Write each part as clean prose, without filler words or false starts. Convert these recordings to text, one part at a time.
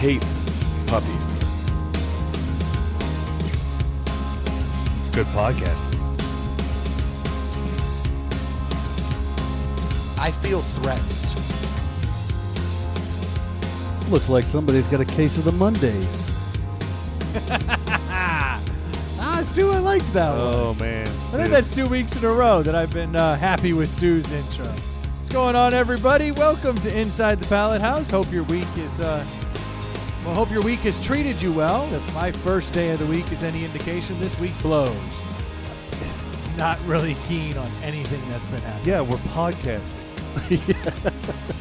hate puppies. It's good podcast. I feel threatened. Looks like somebody's got a case of the Mondays. Stu, I liked that one. Oh, man. I think that's 2 weeks in a row that I've been happy with Stu's intro. What's going on, everybody? Welcome to Inside the Pallet House. Hope your week is, hope your week has treated you well. If my first day of the week is any indication, this week blows. Not really keen on anything that's been happening. Yeah, we're podcasting.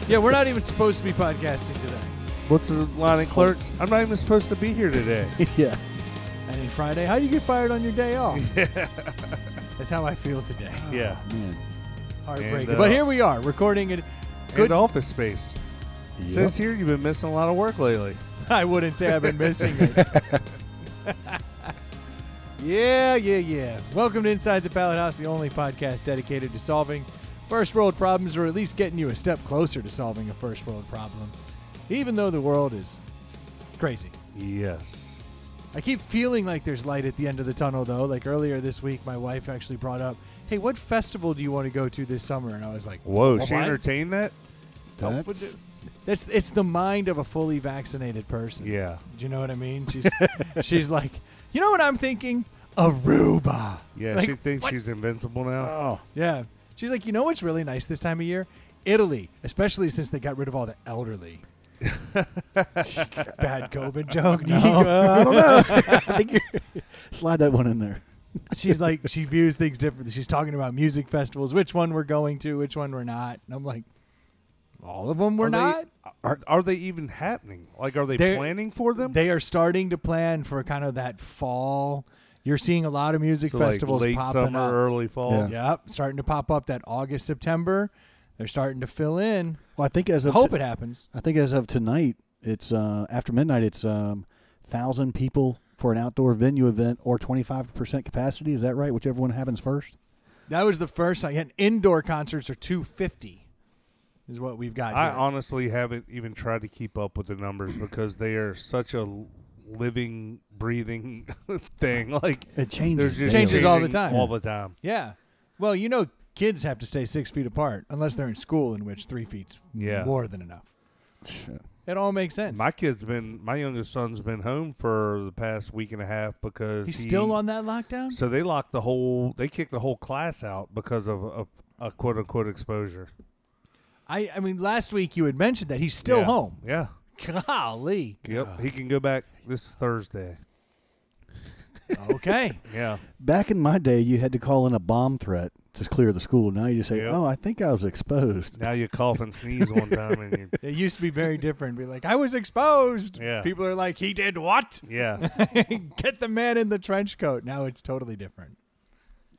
Yeah, we're not even supposed to be podcasting today. What's the line of clerks? I'm not even supposed to be here today. Yeah. And Friday, how do you get fired on your day off? Yeah. That's how I feel today. Yeah. Man. Heartbreaking. And, But here we are, recording it. Good office space. Yep. Says here you've been missing a lot of work lately. I wouldn't say I've been missing it. Yeah. Welcome to Inside the Pallet House, the only podcast dedicated to solving first world problems, or at least getting you a step closer to solving a first world problem, even though the world is crazy. Yes. I keep feeling like there's light at the end of the tunnel, though. Like earlier this week, my wife actually brought up, hey, what festival do you want to go to this summer? And I was like, Whoa, what? she entertained that? It's the mind of a fully vaccinated person. Yeah. Do you know what I mean? She's like, you know what I'm thinking? Aruba. Yeah, Like, she thinks what? she's invincible now. Oh. Yeah. She's like, you know what's really nice this time of year? Italy, especially since they got rid of all the elderly. Bad COVID joke. No. I don't know. I think slide that one in there. She's like, she views things differently. She's talking about music festivals, which one we're going to, which one we're not. And I'm like, all of them we're not? Are they even happening? Like, are they They're- planning for them? They are starting to plan for kind of that fall. You're seeing a lot of music So, festivals like late popping summer, up. early fall. Yeah. Yep, starting to pop up that August, September. They're starting to fill in. Well, I think as of Hope it happens. I think as of tonight, it's after midnight. It's 1,000 people for an outdoor venue event or 25% capacity. Is that right? Whichever one happens first. That was the first. And indoor concerts are 250. Is what we've got. I here. honestly haven't even tried to keep up with the numbers because they are such a living, breathing thing. Like It changes. they're just Changes all the changing time. All the time. Yeah. Well, you know, kids have to stay 6 feet apart unless they're in school, in which 3 feet's Yeah. more than enough. Shit. It all makes sense. My youngest son's been home for the past week and a half because He's still on that lockdown? So they kicked the whole class out because of a quote unquote exposure. I mean, last week you had mentioned that he's still Yeah. home. Yeah. Golly. Yep. He can go back this Thursday. Okay. Yeah. Back in my day, you had to call in a bomb threat to clear the school. Now you just say, Yep. "Oh, I think I was exposed." Now you cough and sneeze one time and you It used to be very different. Be like, I was exposed. Yeah. People are like, he did what? yeah. Get the man in the trench coat. Now it's totally different.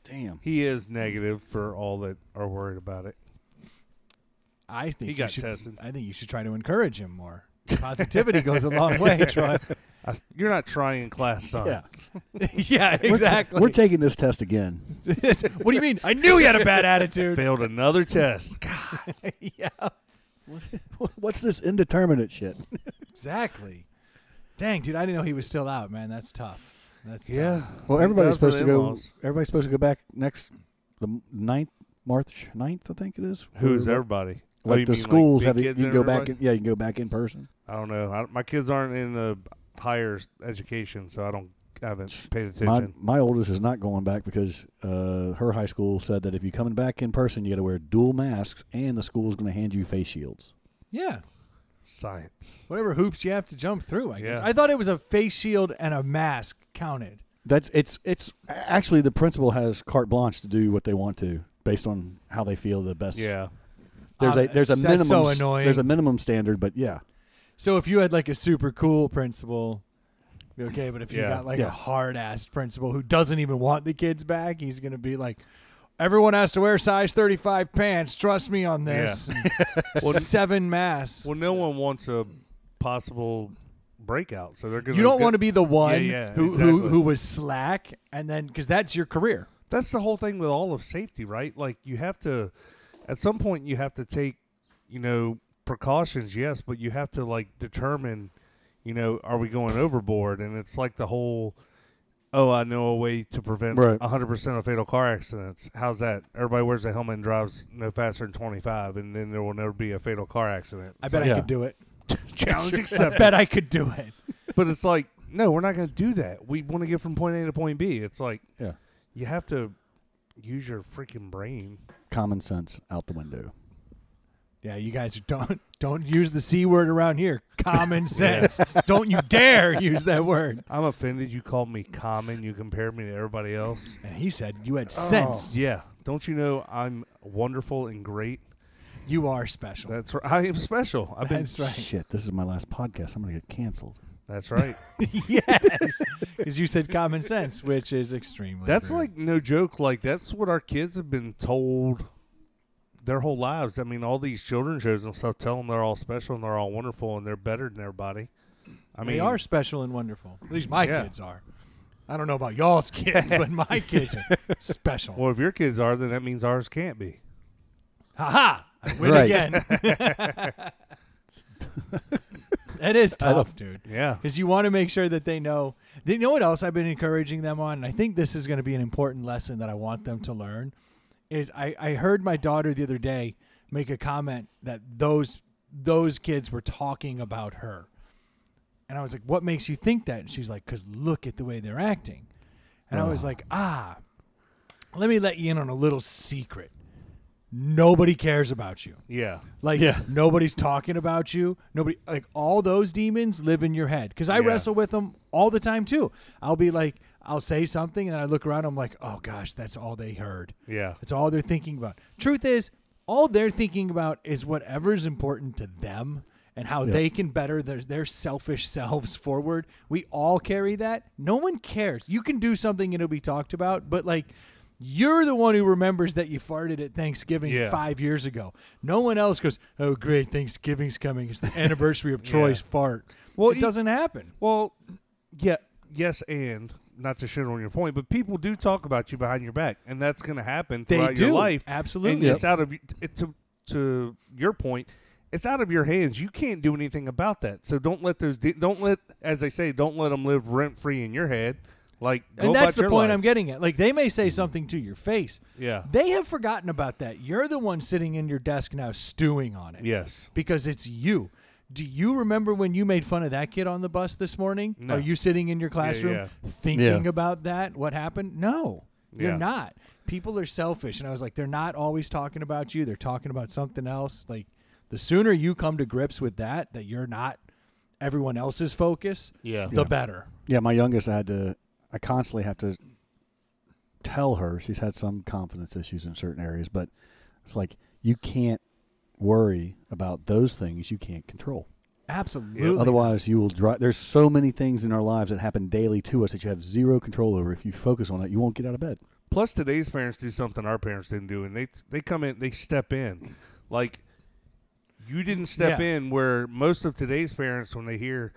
Damn. He is negative for all that are worried about it. I think He you got should, tested. I think you should try to encourage him more. Positivity goes a long way, Troy. You're not trying, class son. Yeah. Yeah, exactly. We're taking this test again. What do you mean? I knew he had a bad attitude. Failed another test. Yeah, What's this indeterminate shit? exactly. Dang, dude, I didn't know he was still out, man. That's tough. That's Yeah. tough. Well, everybody's Thank God for supposed to the go. in-laws. Everybody's supposed to go back the 9th, March 9th, I think it is. Who's Like- everybody? Oh, Like you the mean, schools big have. You kids can and go back. everybody? You can go back in person. I don't know. My kids aren't in the higher education, so I haven't paid attention. My oldest is not going back because her high school said that if you're coming back in person, you got to wear dual masks, and the school is going to hand you face shields. Yeah. Science. Whatever hoops you have to jump through, I guess. Yeah. I thought it was a face shield and a mask counted. It's actually the principal has carte blanche to do what they want to based on how they feel the best. Yeah. There's a That's minimum. so annoying. There's a minimum standard, but yeah. So if you had like a super cool principal, be okay. But if you Yeah. got like Yeah. a hard-ass principal who doesn't even want the kids back, he's going to be like, everyone has to wear size 35 pants. Trust me on this. Well, 7 masks. Well, no one wants a possible breakout, so they're going. You don't want to be the one Yeah, who exactly. was slack, and then because that's your career. That's the whole thing with all of safety, right? Like you have to, at some point, you have to take, precautions. Yes, but you have to like determine, are we going overboard? And it's like the whole, I know a way to prevent Right. 100% of fatal car accidents. How's that? Everybody wears a helmet and drives no faster than 25, and then there will never be a fatal car accident. I bet I could do it. Challenge I accepted. bet I could do it. But it's like, no, we're not going to do that. We want to get from point A to point B. It's like, Yeah. you have to use your freaking brain. Common sense out the window. Yeah, you guys don't use the C word around here. Common sense. Don't you dare use that word. I'm offended you called me common. You compared me to everybody else. And he said you had sense. Yeah. Don't you know I'm wonderful and great? You are special. That's right. I am special. That's right. Shit, this is my last podcast. I'm going to get canceled. That's right. Yes, because you said common sense, which is extremely. That's rude. like no joke. Like that's what our kids have been told their whole lives. I mean, all these children's shows and stuff tell them they're all special and they're all wonderful and they're better than everybody. I mean, they are special and wonderful. At least my Yeah. kids are. I don't know about y'all's kids, but my kids are special. Well, if your kids are, then that means ours can't be. Ha! I win Right. again. It is tough, dude. Yeah. Because you want to make sure that they know. You know what else I've been encouraging them on? And I think this is going to be an important lesson that I want them to learn. Is I heard my daughter the other day make a comment that those kids were talking about her. And I was like, what makes you think that? And she's like, because look at the way they're acting. And I was like, let me let you in on a little secret. Nobody cares about you. Yeah. Like, nobody's talking about you. Nobody, like, all those demons live in your head. Because I Yeah. wrestle with them all the time, too. I'll be like, I'll say something, and then I look around, I'm like, oh, gosh, that's all they heard. Yeah. That's all they're thinking about. Truth is, all they're thinking about is whatever's important to them and how they can better their selfish selves forward. We all carry that. No one cares. You can do something and it'll be talked about, but, like, you're the one who remembers that you farted at Thanksgiving 5 years ago. No one else goes, oh, great, Thanksgiving's coming. It's the anniversary of Troy's fart. Well, it doesn't happen. Well, yeah, yes, and not to shit on your point, but people do talk about you behind your back, and that's going to happen throughout your life. Absolutely. And it's out of to your point. It's out of your hands. You can't do anything about that. So don't let as they say, don't let them live rent free in your head. Like, and that's the point life. I'm getting at. Like, they may say something to your face. Yeah. They have forgotten about that. You're the one sitting in your desk now stewing on it. Yes. Because it's you. Do you remember when you made fun of that kid on the bus this morning? No. Are you sitting in your classroom thinking about that? What happened? No, you're not. People are selfish. And I was like, they're not always talking about you. They're talking about something else. Like, the sooner you come to grips with that you're not everyone else's focus, the better. Yeah, my youngest, I constantly have to tell her, she's had some confidence issues in certain areas, but it's like you can't worry about those things you can't control. Absolutely. Otherwise, you will drive. There's so many things in our lives that happen daily to us that you have zero control over. If you focus on it, you won't get out of bed. Plus, today's parents do something our parents didn't do, and they come in, they step in. Like, you didn't step in where most of today's parents, when they hear,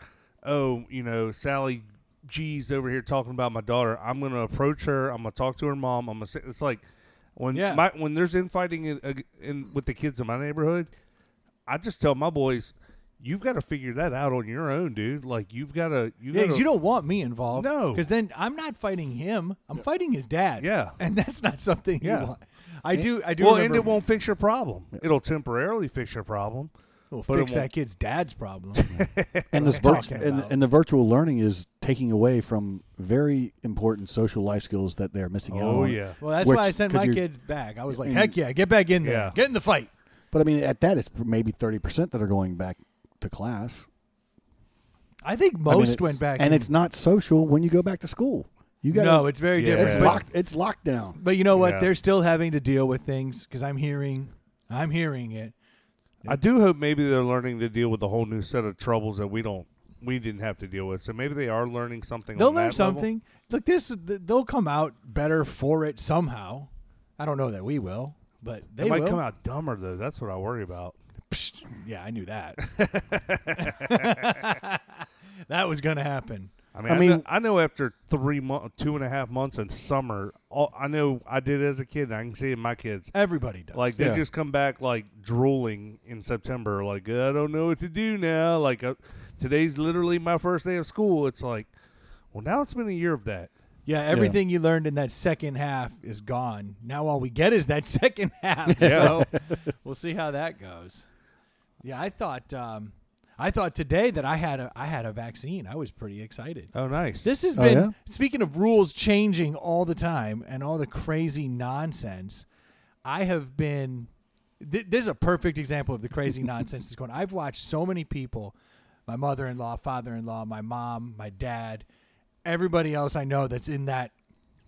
Sally G's over here talking about my daughter, I'm going to approach her. I'm going to talk to her mom. I'm going to say, it's like when there's infighting in with the kids in my neighborhood, I just tell my boys, you've got to figure that out on your own, dude. Like, you've got to. You don't want me involved. No. Because then I'm not fighting him. I'm fighting his dad. Yeah. And that's not something you want. I do Well, remember. and it won't fix your problem. It'll temporarily fix your problem. We'll fix that kid's dad's problem. And this and the virtual learning is taking away from very important social life skills that they're missing out on. Oh, yeah. Well, that's why I sent my kids back. I was like, heck yeah, get back in there. Yeah. Get in the fight. But, I mean, at that, it's maybe 30% that are going back to class. I think most went back. And it's not social when you go back to school. No, it's very different. It's locked down. But you know what? They're still having to deal with things because I'm hearing it. I do hope maybe they're learning to deal with a whole new set of troubles that we didn't have to deal with. So maybe they are learning something. They'll learn something. Look, they'll come out better for it somehow. I don't know that we will, but they might will. come out dumber though. That's what I worry about. Psst, yeah, I knew that. That was going to happen. I know after 2.5 months in summer, I know I did as a kid, and I can see it in my kids. Everybody does. Like, they just come back, like, drooling in September. Like, I don't know what to do now. Like, to today's literally my first day of school. It's like, well, now it's been a year of that. Yeah, everything you learned in that second half is gone. Now all we get is that second half. Yeah. So we'll see how that goes. Yeah, I thought today that I had a vaccine. I was pretty excited. Oh, nice. This has been speaking of rules changing all the time and all the crazy nonsense. I have been. This is a perfect example of the crazy nonsense that's going on. I've watched so many people, my mother-in-law, father-in-law, my mom, my dad, everybody else I know that's in that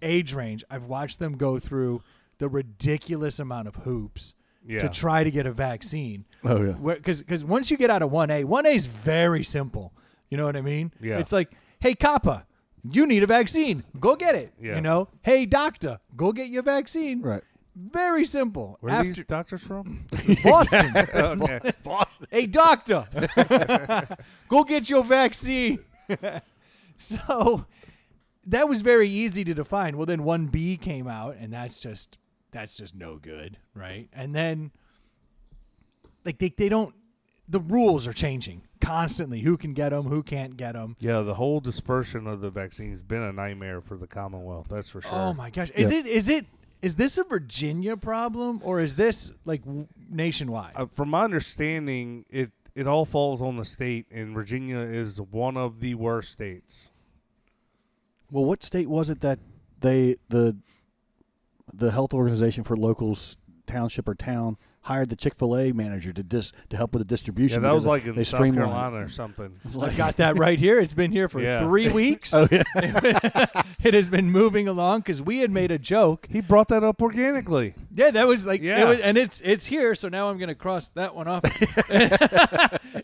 age range. I've watched them go through the ridiculous amount of hoops to try to get a vaccine. Oh, yeah. Because once you get out of 1A is very simple. You know what I mean? Yeah. It's like, hey, Kappa, you need a vaccine. Go get it. Yeah. You know? Hey, doctor, go get your vaccine. Right. Very simple. Where are these doctors from? Boston. Okay. Boston. Hey, doctor, go get your vaccine. So that was very easy to define. Well, then 1B came out, and that's just no good, right? And then, like, they don't. The rules are changing constantly. Who can get them? Who can't get them? Yeah, the whole dispersion of the vaccine has been a nightmare for the Commonwealth. That's for sure. Oh my gosh! Is this a Virginia problem, or is this like nationwide? From my understanding, it all falls on the state, and Virginia is one of the worst states. Well, what state was it that the health organization for locals, township or town, hired the Chick-fil-A manager to help with the distribution? Yeah, that was like in they South streamlined Carolina or something. I've got that right here. It's been here for 3 weeks. Oh, yeah. It has been moving along because we had made a joke. He brought that up organically. Yeah, that was like, Yeah. and it's here. So now I'm going to cross that one off.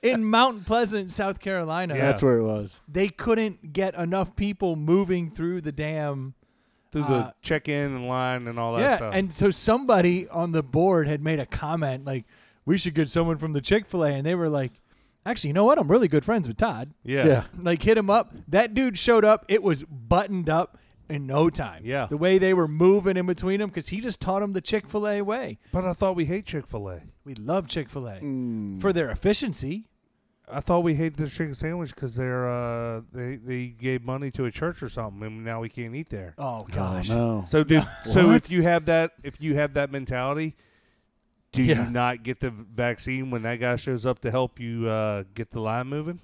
In Mount Pleasant, South Carolina. Yeah. That's where it was. They couldn't get enough people moving through the damn. Through the check-in and line and all that Yeah, stuff. and so somebody on the board had made a comment like, we should get someone from the Chick-fil-A. And they were like, actually, you know what? I'm really good friends with Todd. Yeah. Like, hit him up. That dude showed up. It was buttoned up in no time. Yeah. The way they were moving in between them because he just taught them the Chick-fil-A way. But I thought we hate Chick-fil-A. We love Chick-fil-A for their efficiency. I thought we hated their chicken sandwich because they gave money to a church or something, and now we can't eat there. Oh, gosh. Oh, no. So if you have that mentality, do Yeah. you not get the vaccine when that guy shows up to help you get the line moving?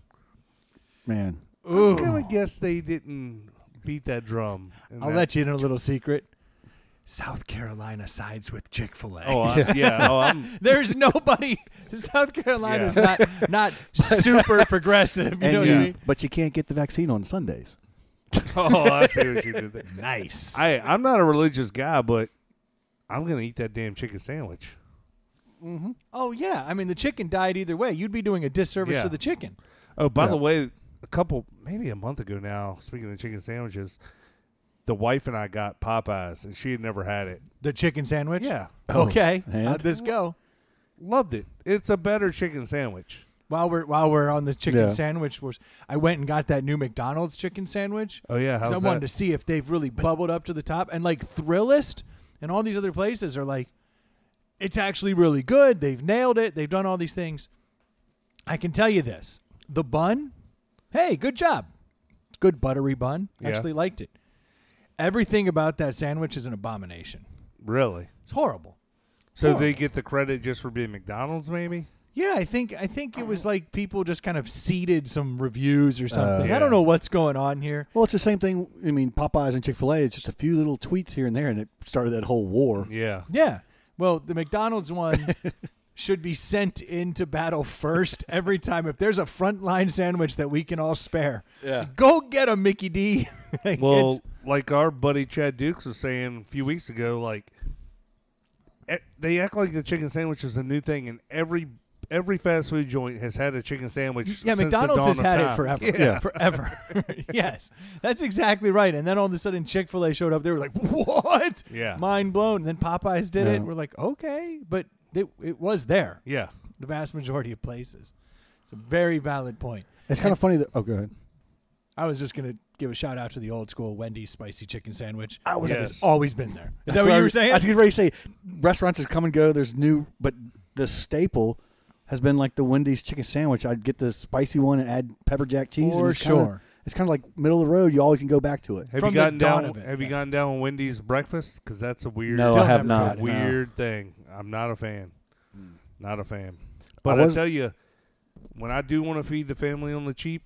Man. I'm gonna guess they didn't beat that drum. I'll let you in a little secret. South Carolina sides with Chick-fil-A. Oh, There's nobody. South Carolina's not super progressive. You know what I mean? But you can't get the vaccine on Sundays. I see what you did there. Nice. I'm not a religious guy, but I'm gonna eat that damn chicken sandwich. Mm-hmm. Oh, yeah. I mean, the chicken died either way. You'd be doing a disservice Yeah. to the chicken. Oh, by the way, maybe a month ago now, speaking of chicken sandwiches, the wife and I got Popeyes, and she had never had it. The chicken sandwich? Yeah. Okay. and? How'd this go? Loved it. It's a better chicken sandwich. While we're on the chicken Yeah. sandwich, I went and got that new McDonald's chicken sandwich. Oh, yeah. How's I that? wanted to see if they've really bubbled up to the top. And like Thrillist and all these other places are like, it's actually really good. They've nailed it. They've done all these things. I can tell you this. The bun, hey, good job. It's good buttery bun. Yeah. Actually liked it. Everything about that sandwich is an abomination. Really? It's horrible. So they get the credit just for being McDonald's, maybe? Yeah, I think it was like people just kind of seeded some reviews or something. Yeah. I don't know what's going on here. Well, it's the same thing. I mean, Popeyes and Chick-fil-A, it's just a few little tweets here and there, and it started that whole war. Yeah. Yeah. Well, the McDonald's one should be sent into battle first every time. If there's a frontline sandwich that we can all spare, go get a Mickey D. Well, like our buddy Chad Dukes was saying a few weeks ago, like they act like the chicken sandwich is a new thing, and every fast food joint has had a chicken sandwich. Yeah, since McDonald's the has dawn of had time. it forever. Yeah. Forever. Yes, that's exactly right. And then all of a sudden, Chick-fil-A showed up. They were like, "What?" Yeah. Mind blown. And then Popeyes did Yeah. it. We're like, "Okay," but it was there. Yeah. The vast majority of places. It's a very valid point. It's kind of funny that. Oh, go ahead. I was just gonna give a shout out to the old school Wendy's spicy chicken sandwich. Yes. It's always been there. Is that what you were saying? I was getting ready to say restaurants have come and go. There's new, but the staple has been like the Wendy's chicken sandwich. I'd get the spicy one and add pepper jack cheese. For and sure. It's kind of like middle of the road. You always can go back to it. Have From you gotten the dawn down? of it, Have you yeah. gotten down on Wendy's breakfast? Because that's a weird. No, Still I have never not. tried it. Weird thing. I'm not a fan. Not a fan. I But I was- tell you, when I do want to feed the family on the cheap,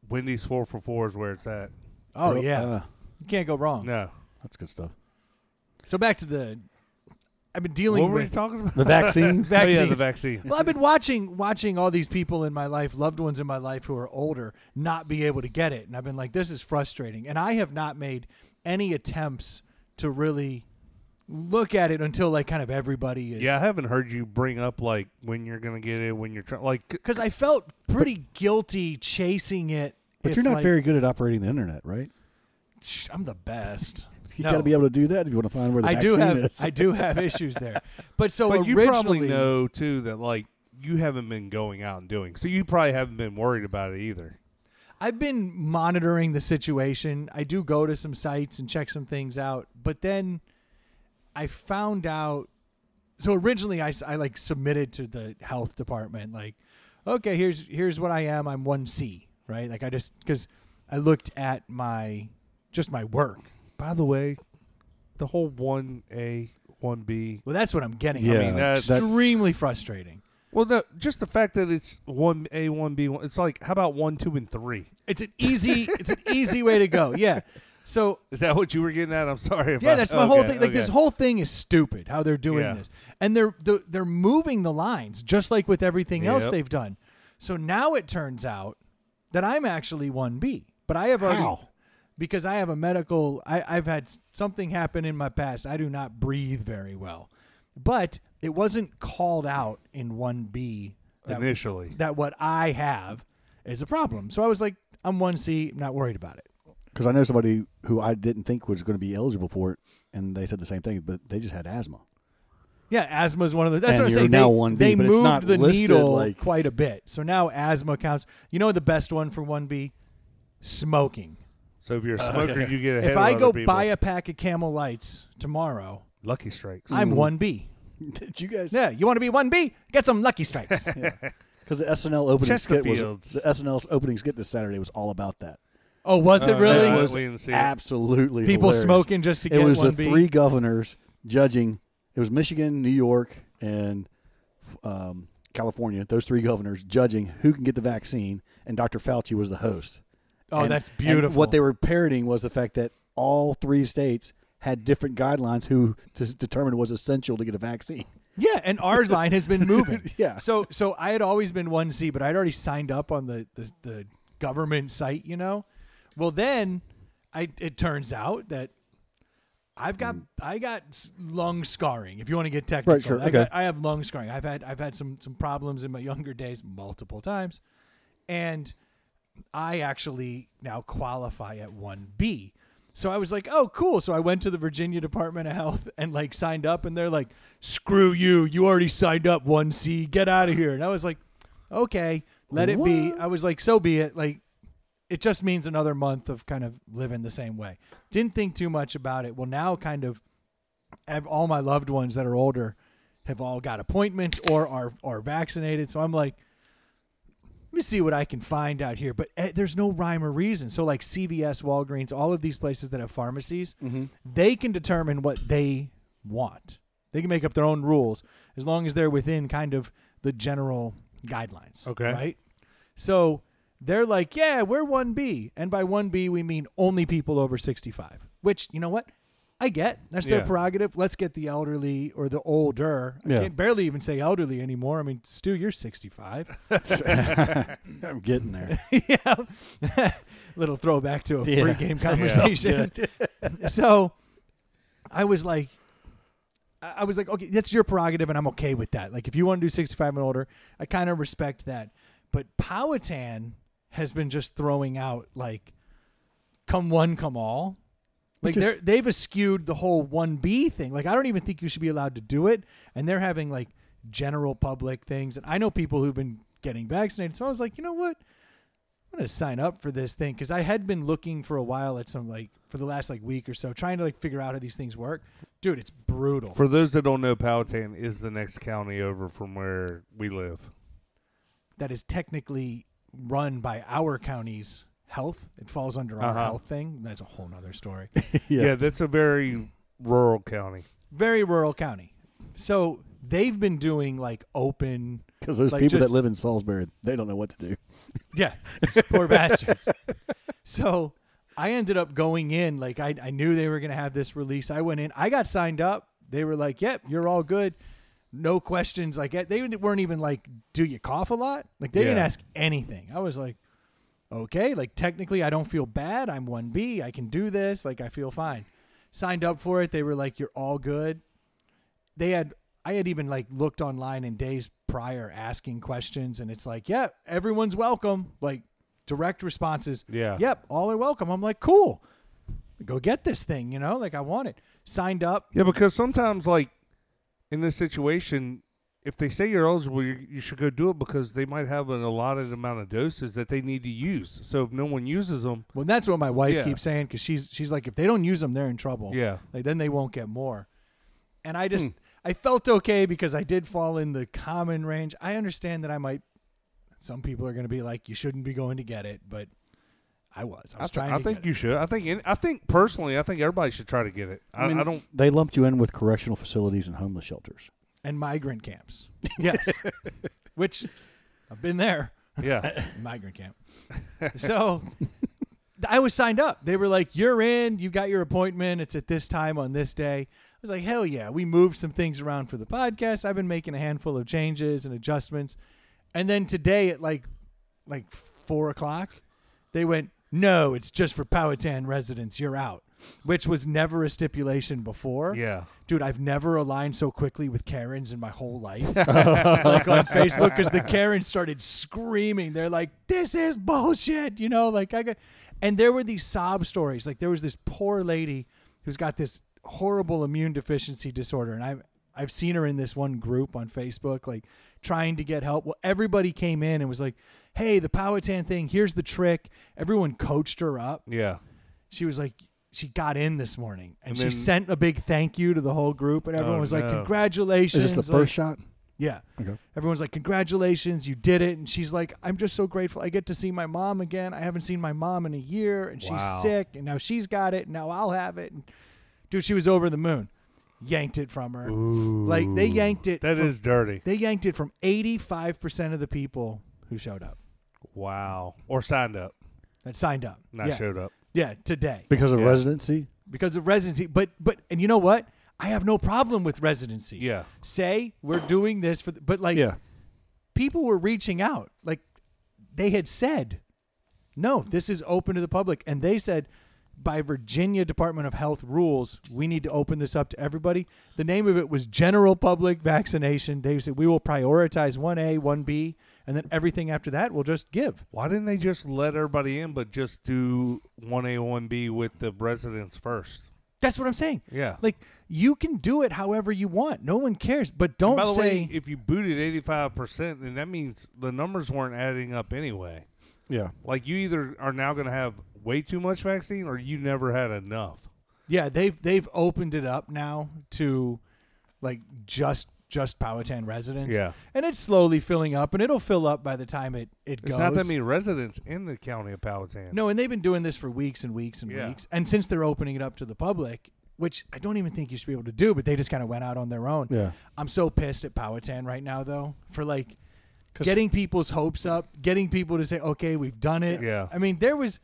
Wendy's 4 for $4 is where it's at. Oh, Well, yeah. You can't go wrong. No. That's good stuff. So back to the I've been dealing What were you with talking about? The vaccine. Oh, yeah, the vaccines. vaccine. Well, I've been watching all these people in my life, loved ones in my life who are older, not be able to get it. And I've been like, this is frustrating. And I have not made any attempts to really look at it until like kind of everybody is. Yeah, I haven't heard you bring up like when you're gonna get it, when you're trying. Like, Because I felt pretty guilty chasing it. But if, you're not like, very good at operating the internet, right? I'm the best. You No. got to be able to do that if you want to find where the I vaccine is. do have issues there. But so but you originally, probably know too that like you haven't been going out and doing, so you probably haven't been worried about it either. I've been monitoring the situation. I do go to some sites and check some things out, but then I found out. So originally, I like submitted to the health department, like, okay, here's what I am. I'm 1C, right? Like because I looked at my work. By the way, the whole 1A, 1B. Well, that's what I'm getting. Yeah, I mean, that's- extremely frustrating. Well, no, just the fact that it's 1A, 1B. It's like, how about 1, 2, and 3? It's an easy way to go. Yeah. So Is that what you were getting at? I'm sorry. yeah, that's my whole Okay, thing. Like this okay. whole thing is stupid. How they're doing Yeah. this, and they're moving the lines just like with everything else Yep. they've done. So now it turns out that I'm actually 1B, but I have already How? because I have a medical. I've had something happen in my past. I do not breathe very well, but it wasn't called out in 1B Initially. that what I have is a problem. So I was like, I'm 1C, I'm not worried about it. Because I know somebody who I didn't think was going to be eligible for it, and they said the same thing, but they just had asthma. Yeah, asthma is one of the. That's And what I'm you're saying. now They, 1B, they but it's moved not the listed needle like- quite a bit, so now asthma counts. You know the best one for 1B, smoking. So if you're a smoker, you get ahead If of I other go people. buy a pack of Camel Lights tomorrow, Lucky Strikes. I'm 1B. Did you guys? Yeah, you want to be 1B? Get some Lucky Strikes. Because the SNL opening skit was Chesterfields. the SNL opening skit this Saturday was all about that. Oh, was it really? It no, was we didn't see it. absolutely People hilarious. smoking just to It get was 1B. the three governors judging. It was Michigan, New York, and California. Those three governors judging who can get the vaccine, and Dr. Fauci was the host. Oh, And- that's and beautiful. what they were parroting was the fact that all three states had different guidelines who to determine was essential to get a vaccine. Yeah, and our line has been moving. Yeah. So I had always been 1C, but I'd already signed up on the government site, you know. Well, then it turns out that I got lung scarring. If you want to get technical, Right, sure, okay. I have lung scarring. I've had some problems in my younger days multiple times, and I actually now qualify at 1B. So I was like, oh, cool. So I went to the Virginia Department of Health and like signed up, and they're like, screw you. You already signed up 1C. Get out of here. And I was like, okay, let it be. I was like, so be it. Like, it just means another month of kind of living the same way. Didn't think too much about it. Well, now kind of all my loved ones that are older have all got appointments or are vaccinated. So I'm like, let me see what I can find out here. But there's no rhyme or reason. So like CVS, Walgreens, all of these places that have pharmacies, they can determine what they want. They can make up their own rules as long as they're within kind of the general guidelines. Okay. Right? So they're like, yeah, we're 1B. And by 1B, we mean only people over 65, which, you know what? I get. That's their Yeah. prerogative. Let's get the elderly or the older. I Yeah. can't barely even say elderly anymore. I mean, Stu, you're 65. I'm getting there. Yeah. Little throwback to a Yeah. pregame conversation. So I was like, okay, that's your prerogative, and I'm okay with that. Like, if you want to do 65 and older, I kind of respect that. But Powhatan has been just throwing out, like, come one, come all. Like, they've eschewed the whole 1B thing. Like, I don't even think you should be allowed to do it. And they're having, like, general public things. And I know people who've been getting vaccinated. So I was like, you know what? I'm going to sign up for this thing because I had been looking for a while at some for the last week or so, trying to figure out how these things work. Dude, it's brutal. For those that don't know, Powhatan is the next county over from where we live. That is technically run by our county's health. It falls under our health thing. That's a whole nother story. Yeah, that's a very rural county. Very rural county. So they've been doing open. Because those people that live in Salisbury, they don't know what to do. Yeah, poor bastards. So I ended up going in. I knew they were going to have this release. I went in. I got signed up. They were like, yep, you're all good. No questions. They weren't even do you cough a lot? They didn't ask anything. I was like, okay. Technically, I don't feel bad. I'm 1B. I can do this. I feel fine. Signed up for it. They were like, you're all good. I had even looked online in days prior asking questions, and it's yeah, everyone's welcome. Direct responses. Yeah. Yep, all are welcome. I'm like, cool. Go get this thing, I want it. Signed up. Yeah, because sometimes in this situation, if they say you're eligible, you should go do it because they might have an allotted amount of doses that they need to use. So if no one uses them. Well, that's what my wife keeps saying because she's like, if they don't use them, they're in trouble. Yeah. Then they won't get more. And I just... I felt okay because I did fall in the common range. I understand that some people are going to be like, you shouldn't be going to get it, but I was trying to I think you should. I think personally, I think everybody should try to get it. I don't. They lumped you in with correctional facilities and homeless shelters. And migrant camps. Yes. Which I've been there. Yeah. Migrant camp. So I was signed up. They were like, you're in. You got your appointment. It's at this time on this day. I was like, hell yeah. We moved some things around for the podcast. I've been making a handful of changes and adjustments. And then today at 4 o'clock, they went, no, it's just for Powhatan residents. You're out, which was never a stipulation before. Yeah. Dude, I've never aligned so quickly with Karens in my whole life. On Facebook, because the Karens started screaming. They're like, this is bullshit. And there were these sob stories. There was this poor lady who's got this horrible immune deficiency disorder, and I've seen her in this one group on Facebook trying to get help. Well, everybody came in and was like, hey, the Powhatan thing, here's the trick. Everyone coached her up. Yeah. She was like, she got in this morning, and she sent a big thank you to the whole group, and everyone was like, congratulations. Is this the first shot? Yeah. Okay. Everyone's like, congratulations, you did it. And she's like, I'm just so grateful. I get to see my mom again. I haven't seen my mom in a year, and she's sick, and now she's got it, and now I'll have it. And dude, she was over the moon. Yanked it from her. Ooh, they yanked it. That is dirty. They yanked it from 85% of the people who showed up. Wow. Or signed up. That signed up. Not showed up. Yeah, today. Because of residency? Because of residency. But and you know what? I have no problem with residency. Yeah. Say we're doing this for people were reaching out. They had said, no, this is open to the public. And they said, by Virginia Department of Health rules, we need to open this up to everybody. The name of it was general public vaccination. They said we will prioritize 1A, 1B, and then everything after that we'll just give. Why didn't they just let everybody in but just do 1A, 1B with the residents first? That's what I'm saying. Yeah. You can do it however you want. No one cares. But don't by the say... way, if you booted 85%, then that means the numbers weren't adding up anyway. Yeah. You either are now going to have way too much vaccine or you never had enough. Yeah, they've opened it up now to just Powhatan residents. Yeah. And it's slowly filling up, and it'll fill up by the time it goes. There's not that many residents in the county of Powhatan. No, and they've been doing this for weeks and weeks and weeks. And since they're opening it up to the public, which I don't even think you should be able to do, but they just kind of went out on their own. Yeah. I'm so pissed at Powhatan right now, though, for getting people's hopes up, getting people to say, okay, we've done it. Yeah. I mean, there was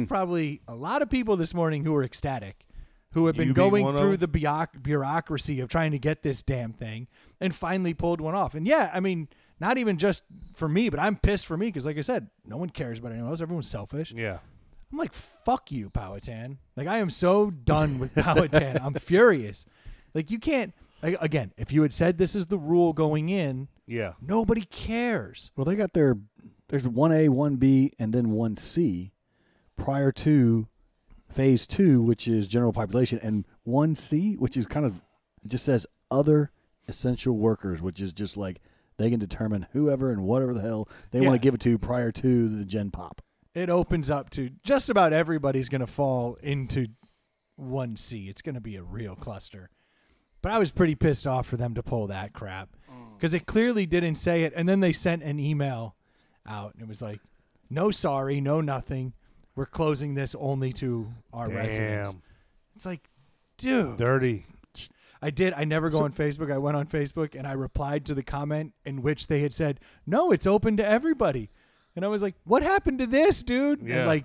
probably a lot of people this morning who were ecstatic, who have been You being going one through of the bureaucracy of trying to get this damn thing and finally pulled one off. And yeah, I mean, not even just for me, but I'm pissed for me because, like I said, no one cares about anyone else. Everyone's selfish. Yeah. I'm like, fuck you, Powhatan. I am so done with Powhatan. I'm furious. You can't, again, if you had said this is the rule going in, nobody cares. Well, they got there's 1A, 1B, and then 1C prior to phase 2, which is general population, and 1C, which is it just says other essential workers, which is just they can determine whoever and whatever the hell they want to give it to prior to the Gen Pop. it opens up to just about everybody's going to fall into 1C. It's going to be a real cluster. But I was pretty pissed off for them to pull that crap because it clearly didn't say it. And then they sent an email out and it was like, no sorry, no nothing. We're closing this only to our residents. It's like, dude. Dirty. I never go on Facebook. I went on Facebook and I replied to the comment in which they had said, no, it's open to everybody. And I was like, what happened to this, dude? Yeah. And like,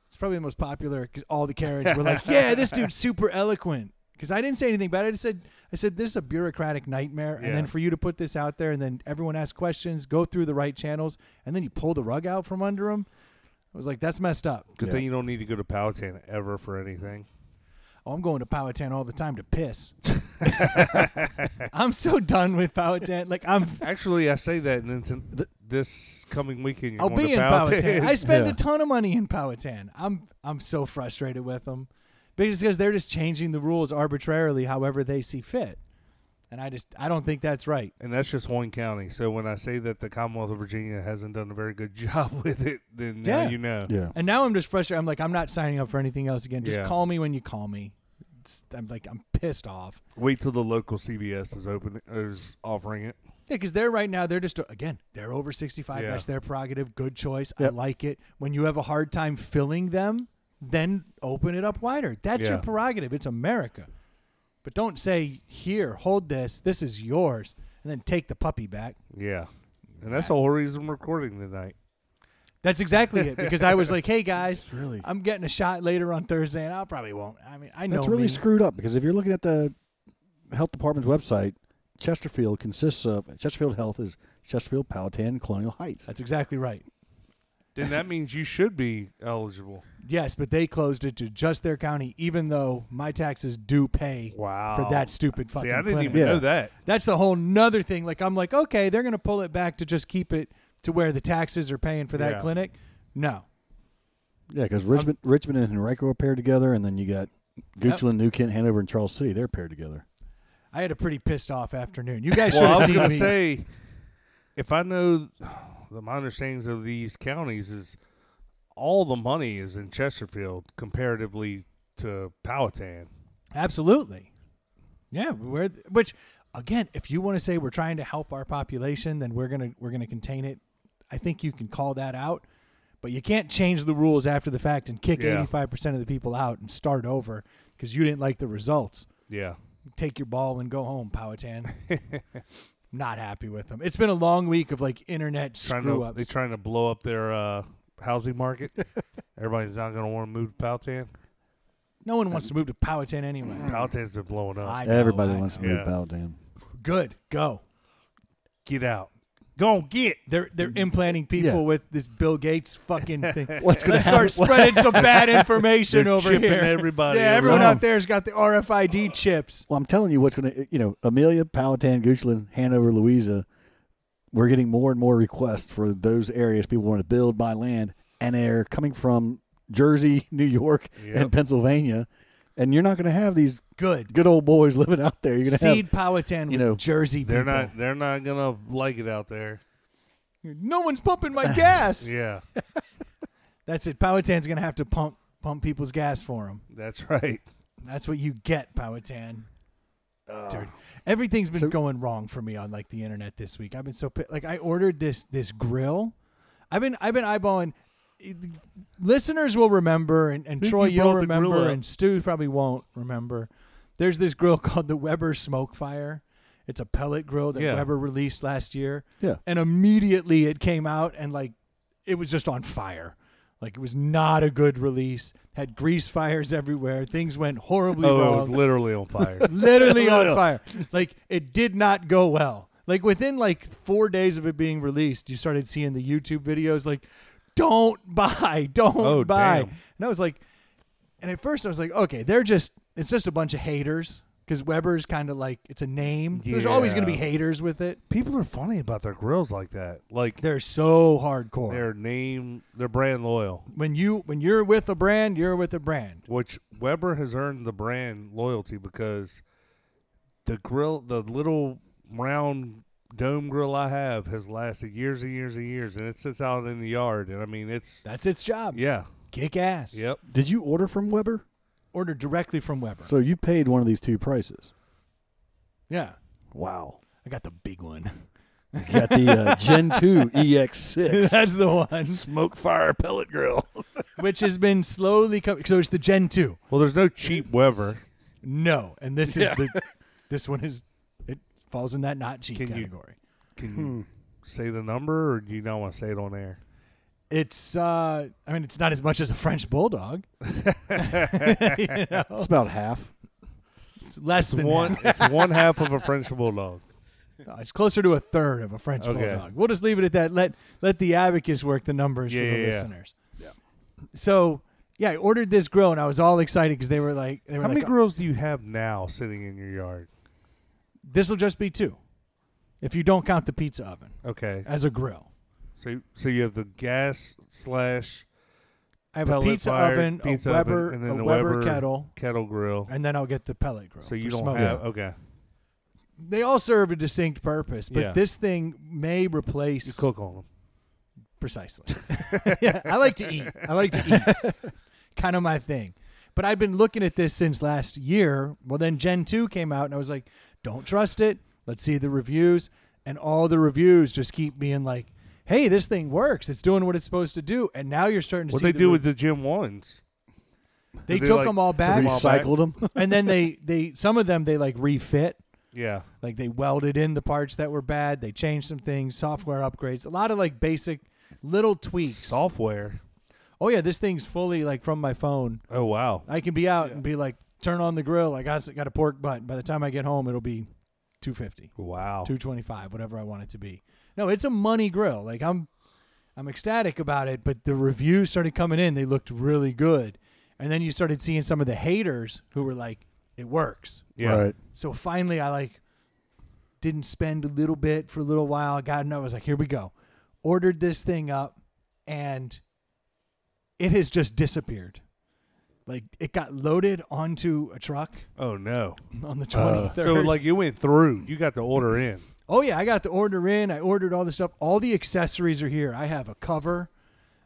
it's probably the most popular because all the Karens were like, yeah, this dude's super eloquent. Because I didn't say anything bad. I said, this is a bureaucratic nightmare. Yeah. And then for you to put this out there and then everyone asks questions, go through the right channels, and then you pull the rug out from under them. I was like, that's messed up. Good thing you don't need to go to Powhatan ever for anything. Oh, I'm going to Powhatan all the time to piss. I'm so done with Powhatan. Like Actually, I say that, and then this coming weekend, I'll be in Powhatan. I spend Yeah. a ton of money in Powhatan. I'm so frustrated with them because they're just changing the rules arbitrarily, however they see fit, and I don't think that's right. And that's just one county. So when I say that the Commonwealth of Virginia hasn't done a very good job with it, then now you know. Yeah. And now I'm just frustrated. I'm like, I'm not signing up for anything else again. Just Yeah. call me when you call me. I'm pissed off. Wait till the local CVS is offering it. Yeah, because they're right now, they're just, again, they're over 65. Yeah. That's their prerogative. Good choice. I Yep. like it. When you have a hard time filling them, then open it up wider. That's your Yeah. prerogative. It's America. But don't say, here, hold this. This is yours. And then take the puppy back. Yeah. And that's the whole reason we're recording tonight. That's exactly it. Because I was like, hey, guys, It's really I'm getting a shot later on Thursday, and I probably won't. I mean, I know that's really me. screwed up because if you're looking at the health department's website, Chesterfield consists of Chesterfield Health is Chesterfield, Powhatan, and Colonial Heights. That's exactly right. Then that means you should be eligible. Yes, but they closed it to just their county, even though my taxes do pay Wow. for that stupid fucking See, I didn't clinic. even Yeah. know that. That's the whole nother thing. Like, I'm like, okay, they're going to pull it back to just keep it to where the taxes are paying for that Yeah. clinic. No. Yeah, because Richmond and Henrico are paired together, and then you got Goochland, New Kent, Hanover, and Charles City. They're paired together. I had a pretty pissed off afternoon. You guys should Well, I have was seen going me. to say, if I know my understandings of these counties is all the money is in Chesterfield comparatively to Powhatan. Absolutely. Yeah, which again, if you want to say we're trying to help our population, then we're going to contain it. I think you can call that out. But you can't change the rules after the fact and kick 85% of the people out and start over because you didn't like the results. Yeah. Take your ball and go home, Powhatan. Not happy with them. It's been a long week of like internet screw-ups. They're trying to blow up their housing market. Everybody's not going to want to move to Powhatan. No one wants to move to Powhatan anyway. Powhatan's been blowing up. I know, Everybody I wants to know. move Yeah. Powhatan. Good. Go. Get out. Go on, get. They're implanting people Yeah. with this Bill Gates fucking thing. What's going to Let's start happen? spreading some bad information They're over chipping here. everybody Yeah, over. everyone Wow. out there's got the RFID chips. Well, I'm telling you what's going to, Amelia, Powhatan, Goochland, Hanover, Louisa, we're getting more and more requests for those areas. People want to build, buy land, and they're coming from Jersey, New York, Yep. and Pennsylvania. And you're not going to have these Good. good old boys living out there. You're going to Seed have, Powhatan with know, Jersey people. They're not going to like it out there. No one's pumping my gas. Yeah. That's it. Powhatan's going to have to pump people's gas for them. That's right. That's what you get, Powhatan. Dude, everything's been going wrong for me on like the internet this week. I've been so like I ordered this grill. I've been eyeballing. Listeners will remember, and Troy, you you'll brought the grill remember, up? and Stu probably won't remember. There's this grill called the Weber Smoke Fire. It's a pellet grill that Yeah. Weber released last year. Yeah. And immediately it came out and like it was just on fire. Like it was not a good release. Had grease fires everywhere. Things went horribly Oh, wrong. it was literally on fire. Literally on fire. Like it did not go well. Like within like 4 days of it being released, you started seeing the YouTube videos like, don't buy. Oh, buy. damn. And I was like, and at first I was like, okay, it's just a bunch of haters because Weber's kind of like, it's a name. So there's always going to be Yeah. haters with it. People are funny about their grills like that. Like They're so hardcore. they're brand loyal. When you're with a brand, you're with a brand. Which Weber has earned the brand loyalty because the grill, the little round dome grill I have has lasted years and years and years, and it sits out in the yard. And I mean, That's its job. yeah, Kick ass. yep. Did you order from Weber? Ordered directly from Weber. So you paid one of these two prices. Yeah. Wow. I got the big one. You got the Gen 2 EX6. That's the one. Smoke fire pellet grill. Which has been slowly coming. So it's the Gen 2. Well, there's no cheap Weber. No. And this is this one it falls in that not cheap Can you- category. Can you say the number, or do you not want to say it on air? It's it's not as much as a French bulldog. You know? It's about half. It's less than One, half. it's one half of a French bulldog. It's closer to a third of a French Okay. bulldog. We'll just leave it at that. Let the abacus work the numbers for the listeners. Yeah. So yeah, I ordered this grill and I was all excited because they were like, How many grills do you have now sitting in your yard? This will just be 2, if you don't count the pizza oven Okay, as a grill. so you have the gas / I have a pellet pizza fire, oven, pizza a Weber, oven, and then a the Weber kettle, grill. and then I'll get the pellet grill. So you for don't smoking. have okay. They all serve a distinct purpose, but Yeah. this thing may replace You cook on them. precisely. Yeah, I like to eat. Kind of my thing. But I've been looking at this since last year. Well, then Gen 2 came out, and I was like, don't trust it. Let's see the reviews. And all the reviews just keep being like, hey, this thing works. It's doing what it's supposed to do. And now you're starting to What see they the do with the Gen 1s? They Did took like, them all back, them all back? Recycled them. and then they some of them they like refit. Yeah. Like they welded in the parts that were bad. They changed some things, software upgrades, a lot of like basic little tweaks. Software. Oh yeah, this thing's fully like from my phone. Oh wow. I can be out and be like, turn on the grill. I got a pork butt. By the time I get home, it'll be $250, Wow. $225, whatever I want it to be. No, it's a money grill. Like I'm ecstatic about it. But the reviews started coming in. They looked really good, and then you started seeing some of the haters who were like, it works. Yeah. Right. So finally, I didn't spend a little bit for a little while. I got I was like, here we go. Ordered this thing up, and it has just disappeared. Like it got loaded onto a truck Oh no. on the 23rd. So like it went through. You got the order in. Oh yeah, I got the order in. I ordered all the stuff. All the accessories are here. I have a cover.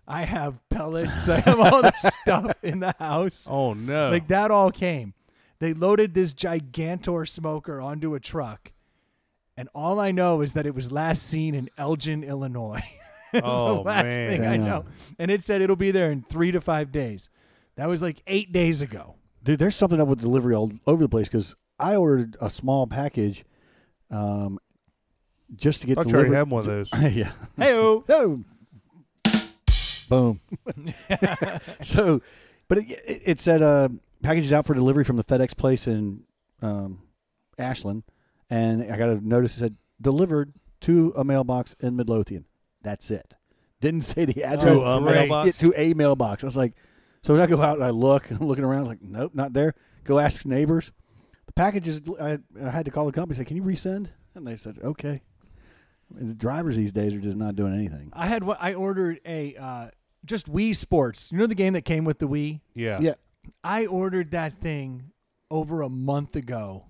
I have pellets. I have all the stuff in the house. Oh no. Like that all came. They loaded this Gigantor smoker onto a truck, and all I know is that it was last seen in Elgin, Illinois. It's Oh, the last man. thing I Damn. know. And it said it'll be there in 3 to 5 days. That was like 8 days ago. Dude, there's something up with delivery all over the place because I ordered a small package just to get I thought you delivered. already had one of those. Yeah. Hey-o. Oh. Boom. So, but it said packages out for delivery from the FedEx place in Ashland, and I got a notice that said delivered to a mailbox in Midlothian. That's it. Didn't say the address. To a mailbox? To a mailbox. I was like, so when I go out and I look, and I'm looking around, I was like, nope, not there. Go ask neighbors. The packages, I had to call the company and say, can you resend? And they said, okay. The drivers these days are just not doing anything. I ordered a just Wii Sports. You know the game that came with the Wii? Yeah. Yeah. I ordered that thing over a month ago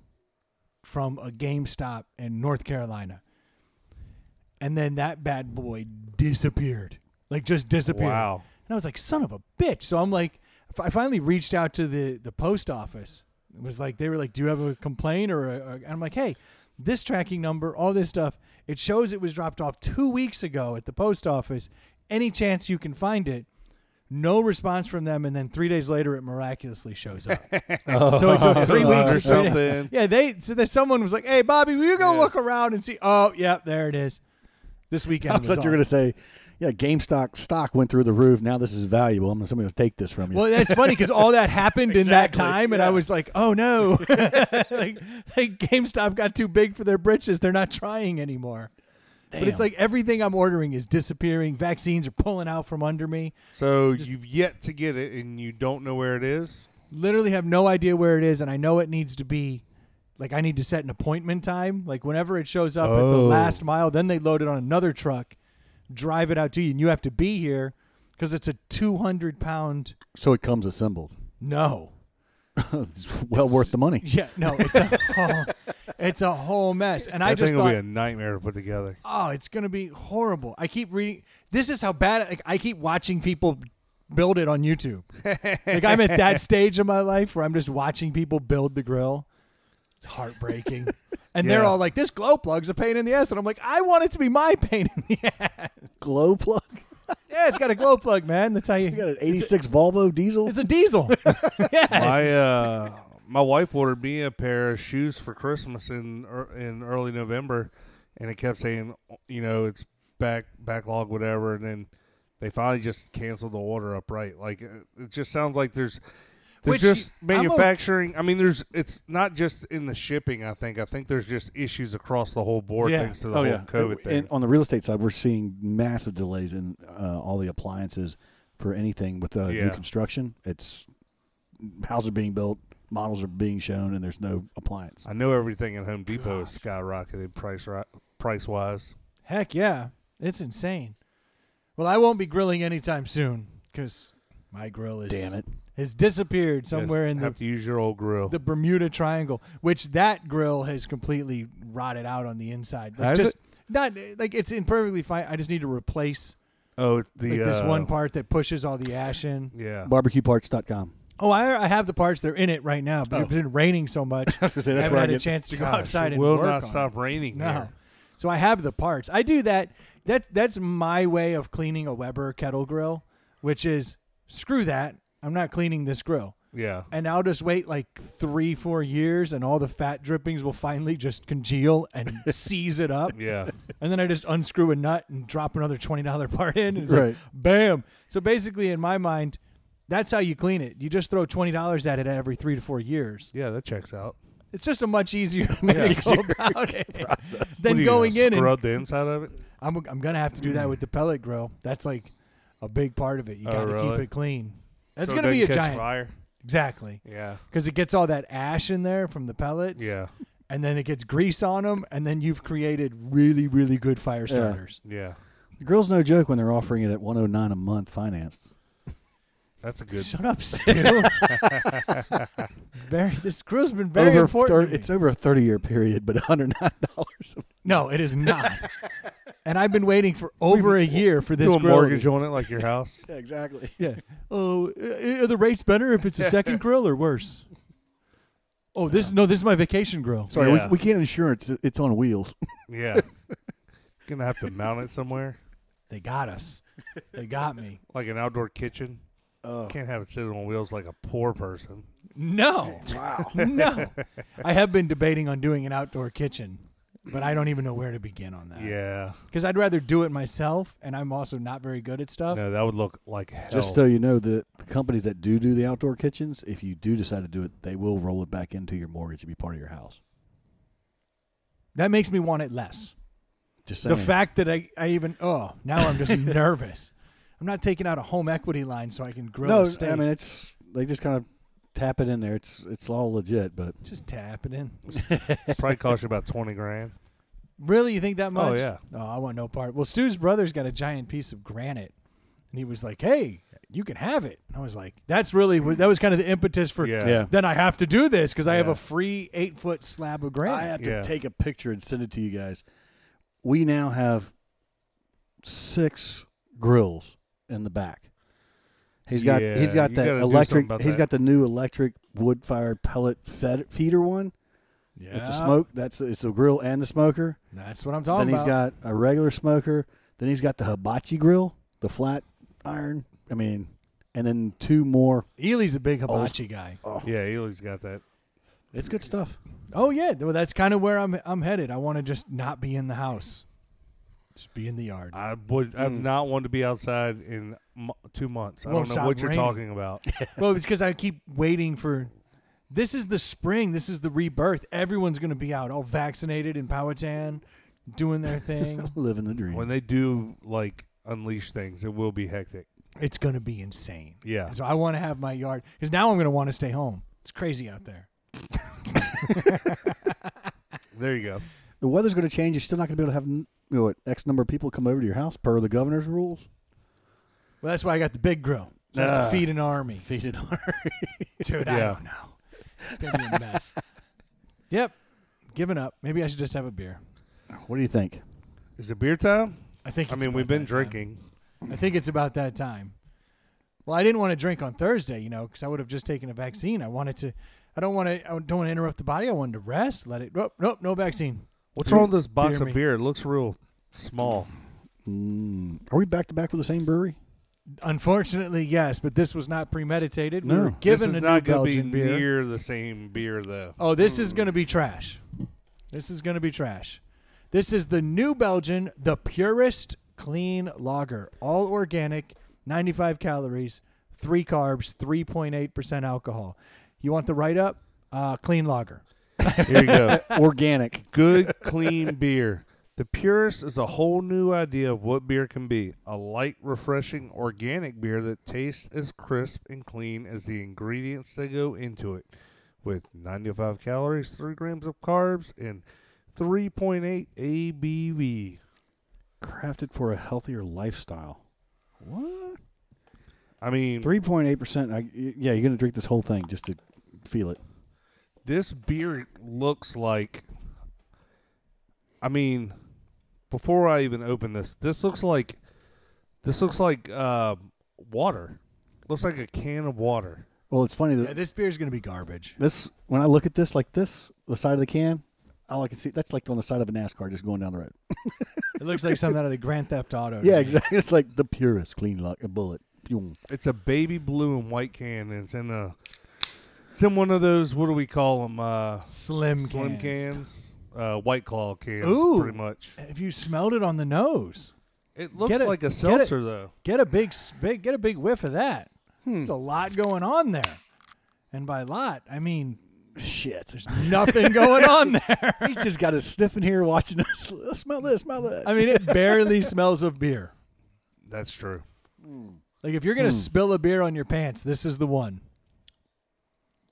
from a GameStop in North Carolina. And then that bad boy disappeared. Like just disappeared. Wow. And I was like, son of a bitch. So I'm like, I finally reached out to the post office. It was like, they were like, do you have a complaint and I'm like, hey, this tracking number, all this stuff, it shows it was dropped off 2 weeks ago at the post office. Any chance you can find it? No response from them, and then 3 days later, it miraculously shows up. So it took 3 weeks or something. Yeah, someone was like, "Hey, Bobby, will you go look around and see?" Oh, yeah, there it is. This weekend. I thought you were going to say, yeah, GameStop stock went through the roof. Now this is valuable. Somebody will take this from you. Well, that's funny because all that happened in that Exactly, time, and I was like, "Oh no!" like GameStop got too big for their britches. They're not trying anymore. Damn. But it's like everything I'm ordering is disappearing. Vaccines are pulling out from under me. So you've yet to get it, and you don't know where it is? Literally have no idea where it is, and I know it needs to be, like I need to set an appointment time. Like whenever it shows up at the last mile, then they load it on another truck, drive it out to you, and you have to be here because it's a 200-pound. So it comes assembled. No. It's well worth the money. Yeah, no, It's a whole mess. And I That just thing will thought, be a nightmare to put together. oh, it's going to be horrible. I keep reading. This is how bad. Like, I keep watching people build it on YouTube. Like I'm at that stage of my life where I'm just watching people build the grill. It's heartbreaking. And they're Yeah. all like, this glow plug's a pain in the ass. And I'm like, I want it to be my pain in the ass. Glow plug. Yeah, it's got a glow plug, man. That's how you. You got an '86 Volvo diesel. It's a diesel. Yeah. My wife ordered me a pair of shoes for Christmas in early November, and it kept saying, it's backlog, whatever, and then they finally just canceled the order upright. Like it just sounds like there's Which just manufacturing. I mean, it's not just in the shipping. I think there's just issues across the whole board Yeah. thanks to the whole COVID thing. And on the real estate side, we're seeing massive delays in all the appliances for anything with new construction. It's houses are being built, models are being shown, and there's no appliance. I know everything at Home Depot is skyrocketed price wise. Heck yeah. It's insane. Well, I won't be grilling anytime soon because my grill has disappeared somewhere in have to use your old grill. the Bermuda Triangle, which that grill has completely rotted out on the inside. Like Has just not like it's in perfectly fine. I just need to replace this one part that pushes all the ash in. Yeah. BarbecueParts.com. Oh, I have the parts. They're in it right now, but it's been raining so much. I was gonna say I that's haven't where I had a get. chance to go Gosh, outside it and will work not on stop it. raining No. here. So I have the parts. I do that. That's my way of cleaning a Weber kettle grill, which is screw that. I'm not cleaning this grill. Yeah. And I'll just wait like 3-4 years and all the fat drippings will finally just congeal and seize it up. Yeah. And then I just unscrew a nut and drop another $20 part in. And it's Right. like, bam. So basically, in my mind, that's how you clean it. You just throw $20 at it every 3 to 4 years. Yeah, that checks out. It's just a much easier way to go about it process. than What are you going gonna in and scrub the inside of it. I'm going to have to do that with the pellet grill. That's like a big part of it. You got to really? keep it clean. That's So going it to be a doesn't catch giant. fire. Exactly. Yeah. Because it gets all that ash in there from the pellets. Yeah. And then it gets grease on them. And then you've created really, really good fire starters. Yeah. The grill's no joke when they're offering it at $109 a month financed. That's a good. Shut up, Stu. This grill's been very important. It's over a 30-year period, but $109. No, it is not. And I've been waiting for over a year for this Do a grill. mortgage on it like your house. Yeah, exactly. Yeah. Oh, are the rates better if it's a second grill or worse? Oh, this is my vacation grill. Sorry, Yeah. we can't insure it's on wheels. Yeah. Gonna have to mount it somewhere, They got us. They got me. like an outdoor kitchen. Can't have it sitting on wheels like a poor person. No. Wow. No. I have been debating on doing an outdoor kitchen, but I don't even know where to begin on that. Yeah. Because I'd rather do it myself, and I'm also not very good at stuff. No, that would look like hell. Just so you know, the companies that do the outdoor kitchens, if you do decide to do it, they will roll it back into your mortgage and be part of your house. That makes me want it less. Just saying. The fact that I now I'm just nervous. I'm not taking out a home equity line so I can grill a steak. I mean they just kind of tap it in there. It's all legit, but just tap it in. Probably cost you about $20,000. Really, you think that much? Oh, yeah. No, I want no part. Well, Stu's brother's got a giant piece of granite, and he was like, "Hey, you can have it." And I was like, that was kind of the impetus for. Yeah. Then I have to do this because I have Yeah. a free 8-foot slab of granite. I have to Yeah. take a picture and send it to you guys. We now have 6 grills in the back. He's got Yeah, that you gotta do something electric. about He's that. got the new electric wood fired pellet feeder one. Yeah, It's a smoke. It's a grill and the smoker. That's what I'm talking Then he's about. got a regular smoker. Then he's got the hibachi grill, the flat iron. I mean, and then 2 more. Ely's a big hibachi guy. Oh, Yeah, Ely's got that. it's good stuff. Oh yeah, well that's kind of where I'm headed. I want to just not be in the house, just be in the yard. I'm not one to be outside in 2 months. I Won't don't know stop what you're raining. talking about. Well, it's because I keep waiting for. This is the spring. This is the rebirth. Everyone's going to be out, all vaccinated in Powhatan, doing their thing. Living the dream. When they do like unleash things, it will be hectic. It's going to be insane. Yeah. So I want to have my yard because now I'm going to want to stay home. It's crazy out there. There you go. The weather's going to change. You're still not going to be able to have X number of people come over to your house per the governor's rules. Well, that's why I got the big grill. So I can feed an army. Feed it on. Dude, I Yeah. don't know. It's going to be a mess. Yep. Given up. Maybe I should just have a beer. What do you think? Is it beer time? I think. I mean, we've been drinking. I think it's about that time. Well, I didn't want to drink on Thursday, because I would have just taken a vaccine. I don't want to interrupt the body. I wanted to rest. Let it. Nope, no vaccine. What's wrong with this box Beer of me. beer? It looks real small. Are we back to back with the same brewery? Unfortunately, yes, but this was not premeditated. We No. were given this is a not new gonna Belgian be beer. near the same beer, though. Oh, this is going to be trash. This is going to be trash. This is the New Belgian, the purest clean lager. All organic, 95 calories, 3 carbs, 3.8% alcohol. You want the write-up? Clean lager. Here you go. Organic. Good, clean beer. The Purist is a whole new idea of what beer can be. A light, refreshing, organic beer that tastes as crisp and clean as the ingredients that go into it. With 95 calories, 3 grams of carbs, and 3.8 ABV. Crafted for a healthier lifestyle. What? I mean, 3.8%. Yeah, you're going to drink this whole thing just to feel it. this beer looks like, I mean, before I even open this looks like water. Looks like a can of water. Well, it's funny that This beer is going to be garbage. this, when I look at this like this, the side of the can, all I can see, that's like on the side of a NASCAR just going down the road. It looks like something out of the Grand Theft Auto. Yeah, exactly. It's like the purest, clean like a bullet. Boom. It's a baby blue and white can, and it's in one of those, what do we call them? Slim cans. White Claw cans, Ooh. pretty much. If you smelled it on the nose, It looks like a get seltzer, though. get a big whiff of that. There's a lot going on there, and by lot, I mean Shit. there's nothing going on there. He's just got us sniffing here watching us. Smell this, smell that. I mean, it barely smells of beer. That's true. Like if you're gonna spill a beer on your pants, this is the one.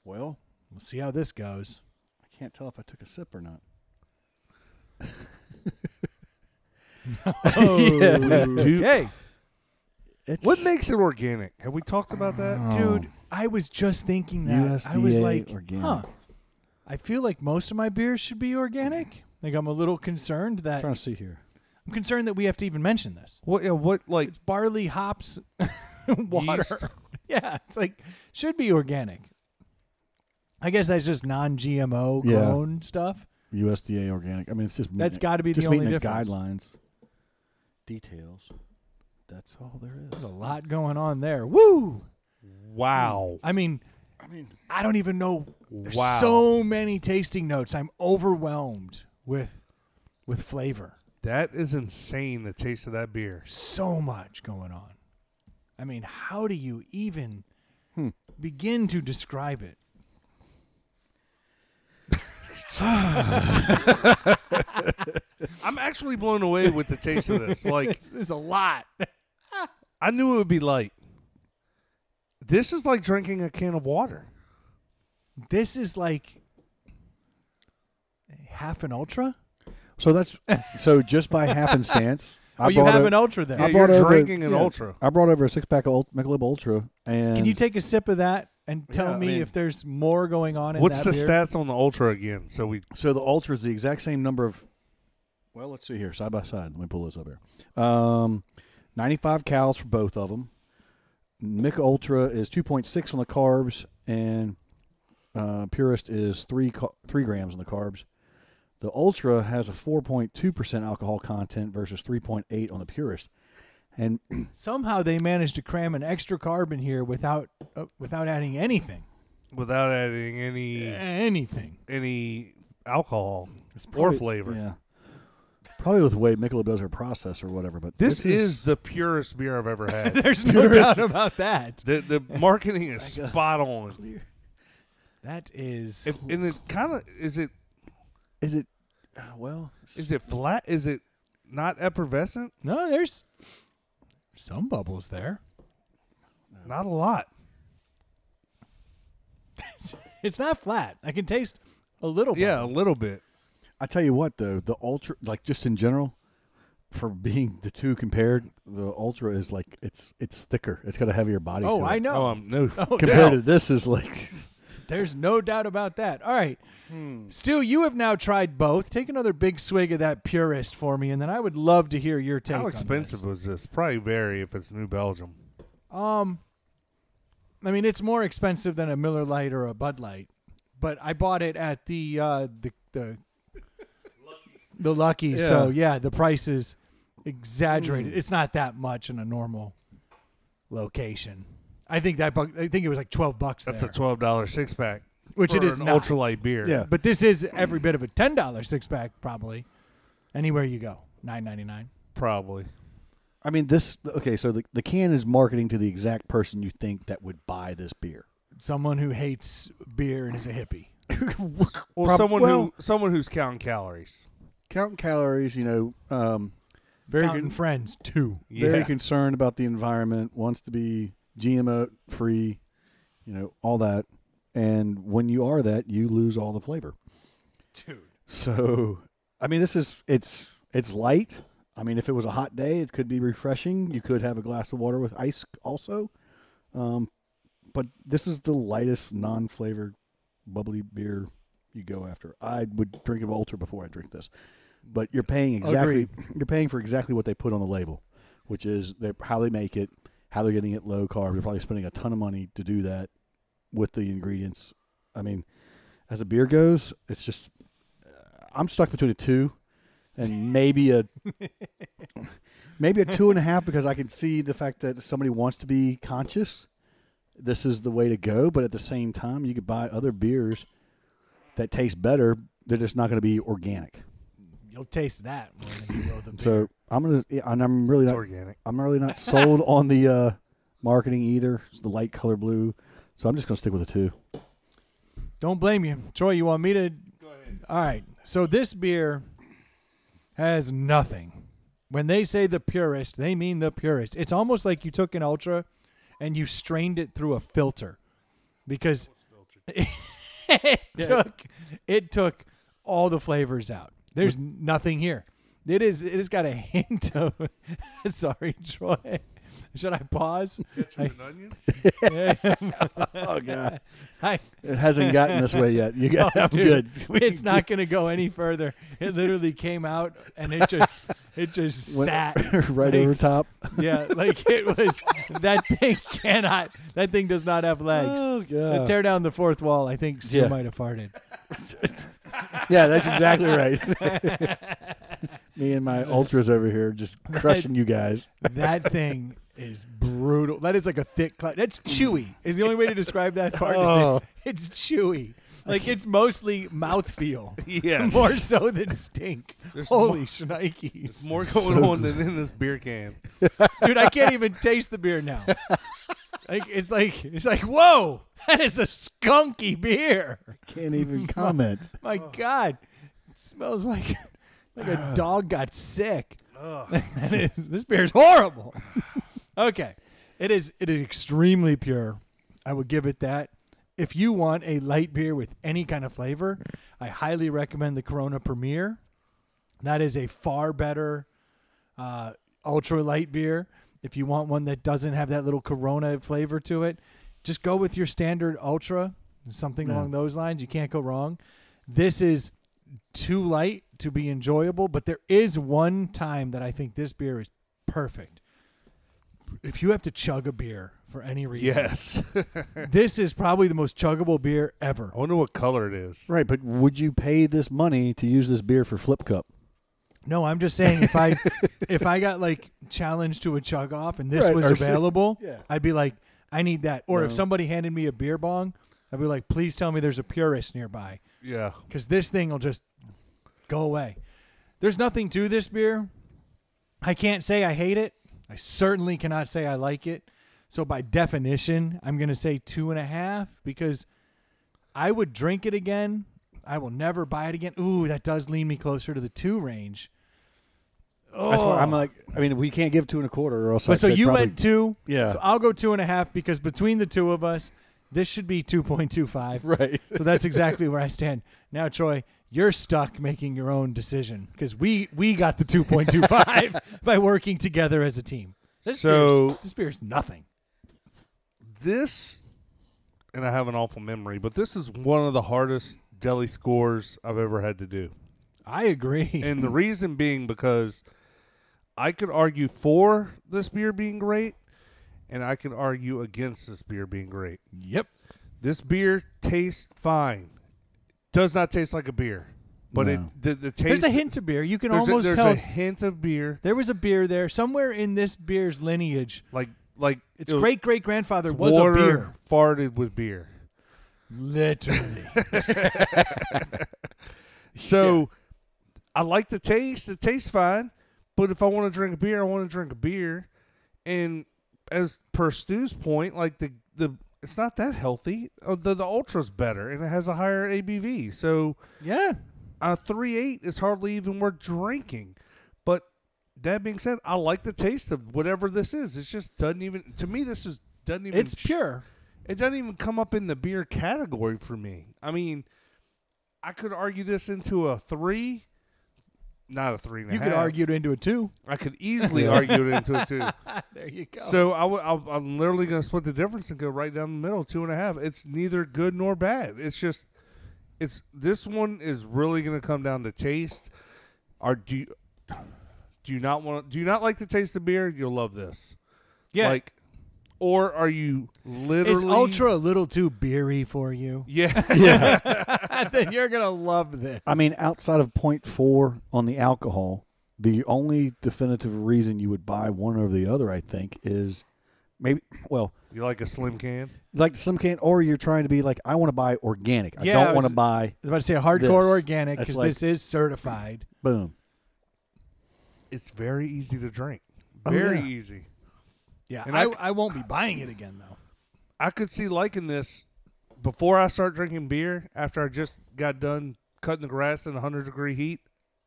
Well, We'll see how this goes. I can't tell if I took a sip or not. Okay, What makes it organic? Have we talked about that? dude, I was just thinking that. I was USDA like, organic. I feel like most of my beers should be organic. Like I'm a little concerned I'm that trying to see here. I'm concerned that we have to even mention this. What? Yeah, what? Like It's barley, hops, water. Yeast. Yeah, it's like should be organic. I guess that's just non-GMO Yeah. grown stuff. USDA organic. I mean, it's just That's got to be the just only meeting the difference. guidelines, details. That's all there There's is. a lot going on there. Woo! wow. I mean, I don't even know. There's Wow. so many tasting notes. I'm overwhelmed with flavor. That is insane. The taste of that beer. So much going on. I mean, how do you even begin to describe it? I'm actually blown away with the taste of this. Like, There's a lot. I knew it would be light. This is like drinking a can of water. This is like half an ultra. So that's just by happenstance. Oh, you have an ultra there. Yeah, brought you're over- drinking an yeah. Ultra. I brought over a 6-pack of Michelob Ultra, and Can you take a sip of that and tell Yeah, I me mean- if there's more going on in What's that the beer? stats on the Ultra again? So the Ultra is the exact same number of. Well, let's see here, side by side. Let me pull this up here. 95 calories for both of them. Mick Ultra is 2.6 on the carbs, and Purist is 3 grams on the carbs. The Ultra has a 4.2% alcohol content versus 3.8 on the Purist, and Somehow they managed to cram an extra carb in here without adding anything. without adding Anything. any alcohol or probably- flavor. Yeah, probably with the way Michelob does her process or whatever. But This is the purest beer I've ever had. There's no doubt about that. The marketing is spot on. That is. And it kind of is it well, is it flat? Is it not effervescent? No, there's some bubbles there. Not a lot. It's not flat. I can taste a little. Yeah, a bubble. little bit. I tell you what, though, the Ultra, like just in general, for being the two compared, the Ultra is like it's thicker. It's got a heavier body. Oh, to it. I know. Oh, no. Oh, Compared to this is like There's no doubt about that. All right. Stu, you have now tried both. Take another big swig of that Purist for me, and then I would love to hear your take on How this. expensive was this? Probably vary if it's New Belgium. I mean, it's more expensive than a Miller Lite or a Bud Light, but I bought it at the Lucky. Yeah. So yeah, the price is exaggerated. It's not that much in a normal location. I think it was like $12 That's there, a $12 6-pack. which for it is an not. ultralight beer. Yeah. But this is every bit of a $10 6-pack probably. Anywhere you go, $9.99. Probably. I mean, so the can is marketing to the exact person you think that would buy this beer. Someone who hates beer and is a hippie. Well, someone who's counting calories. Counting calories, very Counting friends too. very Yeah. concerned about the environment, wants to be GMO free, all that. And when you are that, you lose all the flavor. Dude. So, I mean, it's light. I mean, if it was a hot day, it could be refreshing. You could have a glass of water with ice also. But this is the lightest non-flavored bubbly beer you go after. I would drink an Ultra before I drink this. But you're paying for exactly what they put on the label, which is how they make it, how they're getting it low carb. They're probably spending a ton of money to do that with the ingredients. I mean, as a beer goes, it's just I'm stuck between a 2 and maybe a 2.5 because I can see the fact that somebody wants to be conscious. This is the way to go, but at the same time, you could buy other beers that taste better. They're just not going to be organic. You'll taste that more than you will the beer. So I'm really It's not organic. I'm really not sold on the marketing either. It's the light color blue, so I'm just going to stick with a 2. Don't blame you. Troy, you want me to? Go ahead. All right. So this beer has nothing. When they say the Purist, they mean the Purist. It's almost like you took an Ultra and you strained it through a filter because it took all the flavors out. There's nothing here. It has got a hint of sorry, Troy. Should I pause? Ketchup and onions? Oh God, it hasn't gotten this way yet. You got I'm dude, good. It's not going to go any further. It literally came out and it just sat right like, over top. Yeah, like it was that thing does not have legs. Oh God. Tear down the fourth wall. I think Stu Yeah. might have farted. Yeah, that's exactly right. Me and my ultras over here just crushing you guys. That thing is brutal. That is like a thick that's chewy. Is the only way to describe that part. Oh. It's chewy. Like it's mostly mouthfeel. Yes. More so than stink. There's Holy more- shnikes. There's more going on than in this beer can. Dude, I can't even taste the beer now. It's like, whoa, that is a skunky beer. Can't even comment. My God. It smells like a dog got sick. This beer is horrible. Okay. It is extremely pure. I would give it that. If you want a light beer with any kind of flavor, I highly recommend the Corona Premier. That is a far better ultra light beer. If you want one that doesn't have that little Corona flavor to it, just go with your standard ultra, something along those lines. You can't go wrong. This is too light to be enjoyable, but there is one time that I think this beer is perfect. If you have to chug a beer for any reason, Yes. this is probably the most chuggable beer ever. I wonder what color it is. Right, but would you pay this money to use this beer for Flip Cup? No, I'm just saying if I got like challenged to a chug off and this Right, was or- available, Yeah. I'd be like, I need that. Or if No. somebody handed me a beer bong, I'd be like, please tell me there's a Purist nearby Yeah. because this thing will just go away. There's nothing to this beer. I can't say I hate it. I certainly cannot say I like it. So by definition, I'm going to say 2.5 because I would drink it again. I will never buy it again. Ooh, that does lean me closer to the 2 range. That's why I'm like, I mean, we can't give 2.25 or else. But so you probably, went 2. Yeah. So I'll go 2.5 because between the two of us, this should be 2.25. Right. So that's exactly where I stand. Now, Troy, you're stuck making your own decision because we got the 2.25 by working together as a team. This beer's nothing. This and I have an awful memory, but this is one of the hardest deli scores I've ever had to do. I agree. And the reason being because I could argue for this beer being great, and I could argue against this beer being great. Yep. This beer tastes fine. Does not taste like a beer. But No. the taste... There's a hint of beer. You can there's almost there's tell. a hint of beer. There was a beer there. Somewhere in this beer's lineage, Like its it was great-great-grandfather was a water beer. farted with beer. Literally. So I like the taste. It tastes fine. But if I want to drink a beer, I want to drink a beer. And as per Stu's point, like the it's not that healthy. The Ultra's better, and it has a higher ABV. So Yeah. a 3.8 is hardly even worth drinking. But that being said, I like the taste of whatever this is. It just doesn't even, to me, doesn't even. It's pure. It doesn't even come up in the beer category for me. I mean, I could argue this into a 3. Not a 3.5. You could argue it into a 2. I could easily argue it into a 2. There you go. So I'm literally going to split the difference and go right down the middle, 2.5. It's neither good nor bad. It's just, this one is really going to come down to taste. Do you not like the taste of beer? You'll love this. yeah. Or are you literally? Is Ultra a little too beery for you? Yeah. Yeah. Then you're going to love this. I mean, outside of 0.4 on the alcohol, the only definitive reason you would buy one over the other, I think, is maybe, well, You like a slim can? like some can, or you're trying to be like, I want to buy organic. Yeah, I I don't want was- to buy, I was about to say a hardcore This. organic That's because like- this is certified. boom. It's very easy to drink. Oh, Very yeah. easy. Yeah, And I won't be buying it again, though. I could see liking this before I start drinking beer, after I just got done cutting the grass in 100-degree heat,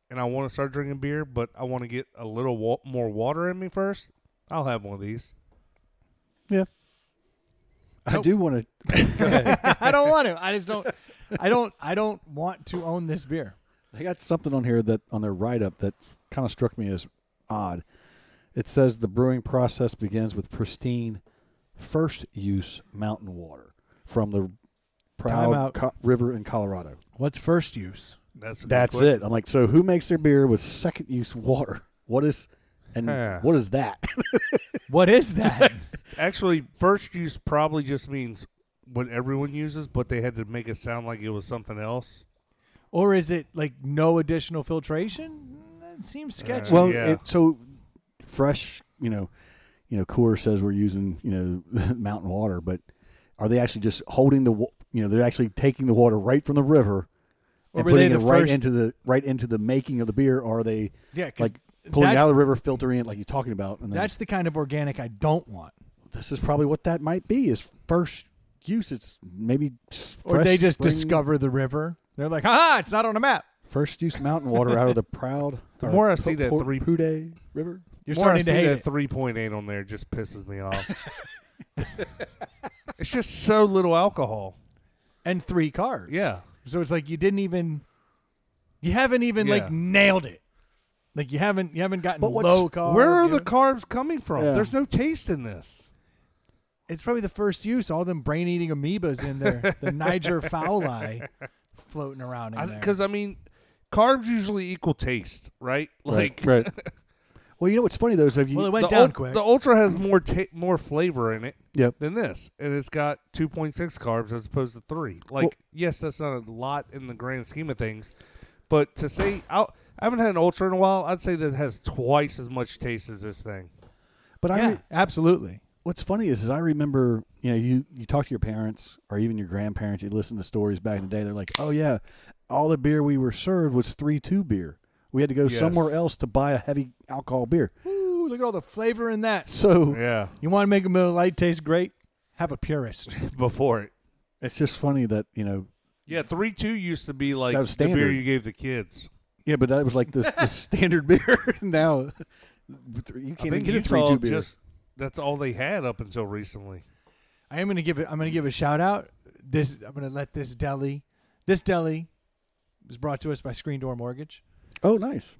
and I want to start drinking beer, but I want to get a little more water in me first. I'll have one of these. Yeah. I do want I don't want to. I just don't. I don't want to own this beer. They got something on here that on their write-up that kind of struck me as odd. It says the brewing process begins with pristine first-use mountain water from the Time Proud River in Colorado. What's first use? That's It. I'm like, so who makes their beer with second-use water? What is Huh. what is that? What is that? Actually, first use probably just means what everyone uses, but they had to make it sound like it was something else. Or is it like no additional filtration? That seems sketchy. Well, Yeah. so fresh, Coors says we're using, mountain water, but are they actually just holding they're actually taking the water right from the river Or and were they putting it the right into the making of the beer, or are they yeah, 'cause like pulling it that's, out of the river, filtering it like you're talking about? And then, that's the kind of organic I don't want. this is probably what that might be. Is first use? It's maybe Or fresh they just spring- discover the river. They're like, it's not on a map. first use mountain water out of the Proud. The more I see that Pude River. You're The more starting I to see hate that it. 3.8 on there just pisses me off. It's just so little alcohol. And 3 carbs. Yeah. So it's like you haven't even Yeah. like nailed it. Like you haven't gotten But what's- low carb. Where are you the know? carbs coming from? Yeah. There's no taste in this. It's probably the first use. All them brain eating amoebas in there. The Niger fowl floating around in there. Because, carbs usually equal taste, right? Like, right. Well, you know what's funny though is if you Well, it went the down quick. The Ultra has more flavor in it yep. than this, and it's got 2.6 carbs as opposed to 3. Like, Well- yes, that's not a lot in the grand scheme of things, but to say I haven't had an Ultra in a while, I'd say that it has twice as much taste as this thing. But yeah, absolutely. what's funny is I remember, you talk to your parents or even your grandparents, you listen to stories back in the day. They're like, oh yeah, all the beer we were served was 3.2 beer. We had to go Yes. somewhere else to buy a heavy alcohol beer. Ooh, look at all the flavor in that. So Yeah, You want to make a Miller Lite taste great? Have a Purist. before it. it's just funny that, Yeah, 3.2 used to be like That was the beer standard. you gave the kids. yeah, but that was like this standard beer. Now you I can't even think get a Utah 3.2 beer. that's all they had up until recently. I'm gonna give a shout out. I'm gonna let this deli was brought to us by Screen Door Mortgage. Oh, nice.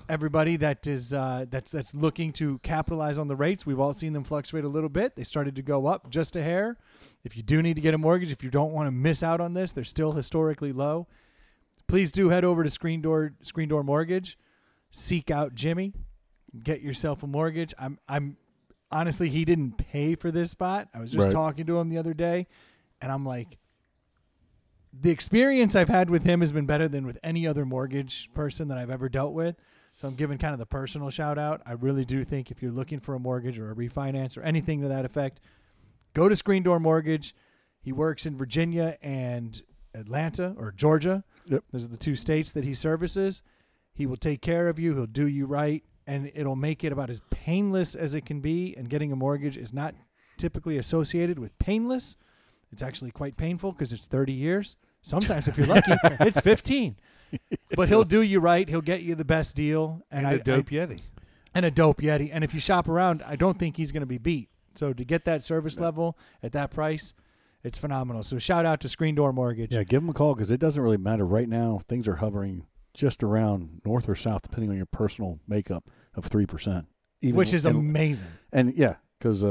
Everybody that is that's looking to capitalize on the rates, we've all seen them fluctuate a little bit. They started to go up just a hair. If you do need to get a mortgage, if you don't want to miss out on this, they're still historically low. Please do head over to Screen Door Mortgage. Seek out Jimmy. Get yourself a mortgage. I'm honestly, he didn't pay for this spot. I was just talking to him the other day, and I'm like, the experience I've had with him has been better than with any other mortgage person that I've ever dealt with. So I'm giving kind of the personal shout out. I really do think if you're looking for a mortgage or a refinance or anything to that effect, go to Screen Door Mortgage. He works in Virginia and Atlanta or Georgia. Yep. Those are the two states that he services. He will take care of you. He'll do you right. And it'll make it about as painless as it can be. And getting a mortgage is not typically associated with painless. It's actually quite painful because it's 30 years. Sometimes, if you're lucky, it's 15. But he'll do you right. He'll get you the best deal. And a dope Yeti. And a dope Yeti. And if you shop around, I don't think he's going to be beat. So to get that service level at that price, it's phenomenal. So shout out to Screen Door Mortgage. Yeah, give them a call because it doesn't really matter. Right now, things are hovering just around north or south, depending on your personal makeup, of 3%. Which is amazing. And, yeah, because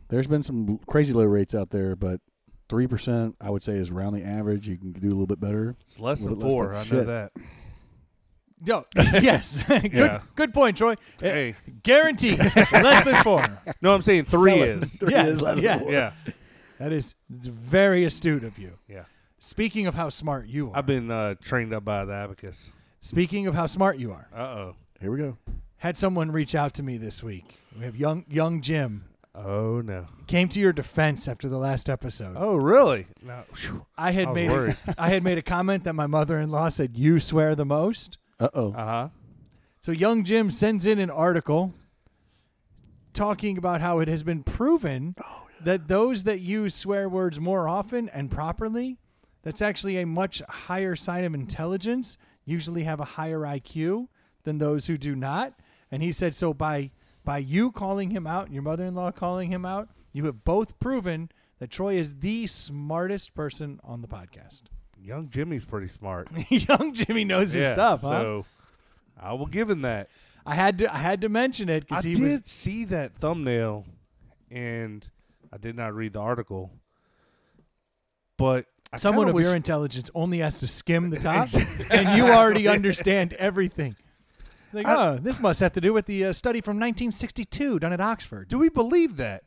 there's been some crazy low rates out there, but 3%, I would say, is around the average. You can do a little bit better. It's less than 4. I know that. Yo, yes. Good point, Troy. Hey. Guaranteed. Less than 4. No, I'm saying 3 is. 3 is less than 4. Yeah. It's very astute of you. Yeah. Speaking of how smart you are. I've been trained up by the abacus. Speaking of how smart you are. Uh-oh. Here we go. Had someone reach out to me this week. We have young Jim. Oh, no. Came to your defense after the last episode. Oh, really? No. I had made a comment that my mother-in-law said, "You swear the most." Uh-oh. Uh-huh. So young Jim sends in an article talking about how it has been proven that those that use swear words more often and properly, that's actually a much higher sign of intelligence, usually have a higher IQ than those who do not. And he said, so by you calling him out and your mother-in-law calling him out, you have both proven that Troy is the smartest person on the podcast. Young Jimmy's pretty smart. Young Jimmy knows his stuff, huh? So I will give him that. I had to mention it because I did see that thumbnail, and I did not read the article. But someone of your intelligence only has to skim the top, and you already understand everything. It's like, this must have to do with the study from 1962 done at Oxford. Do we believe that?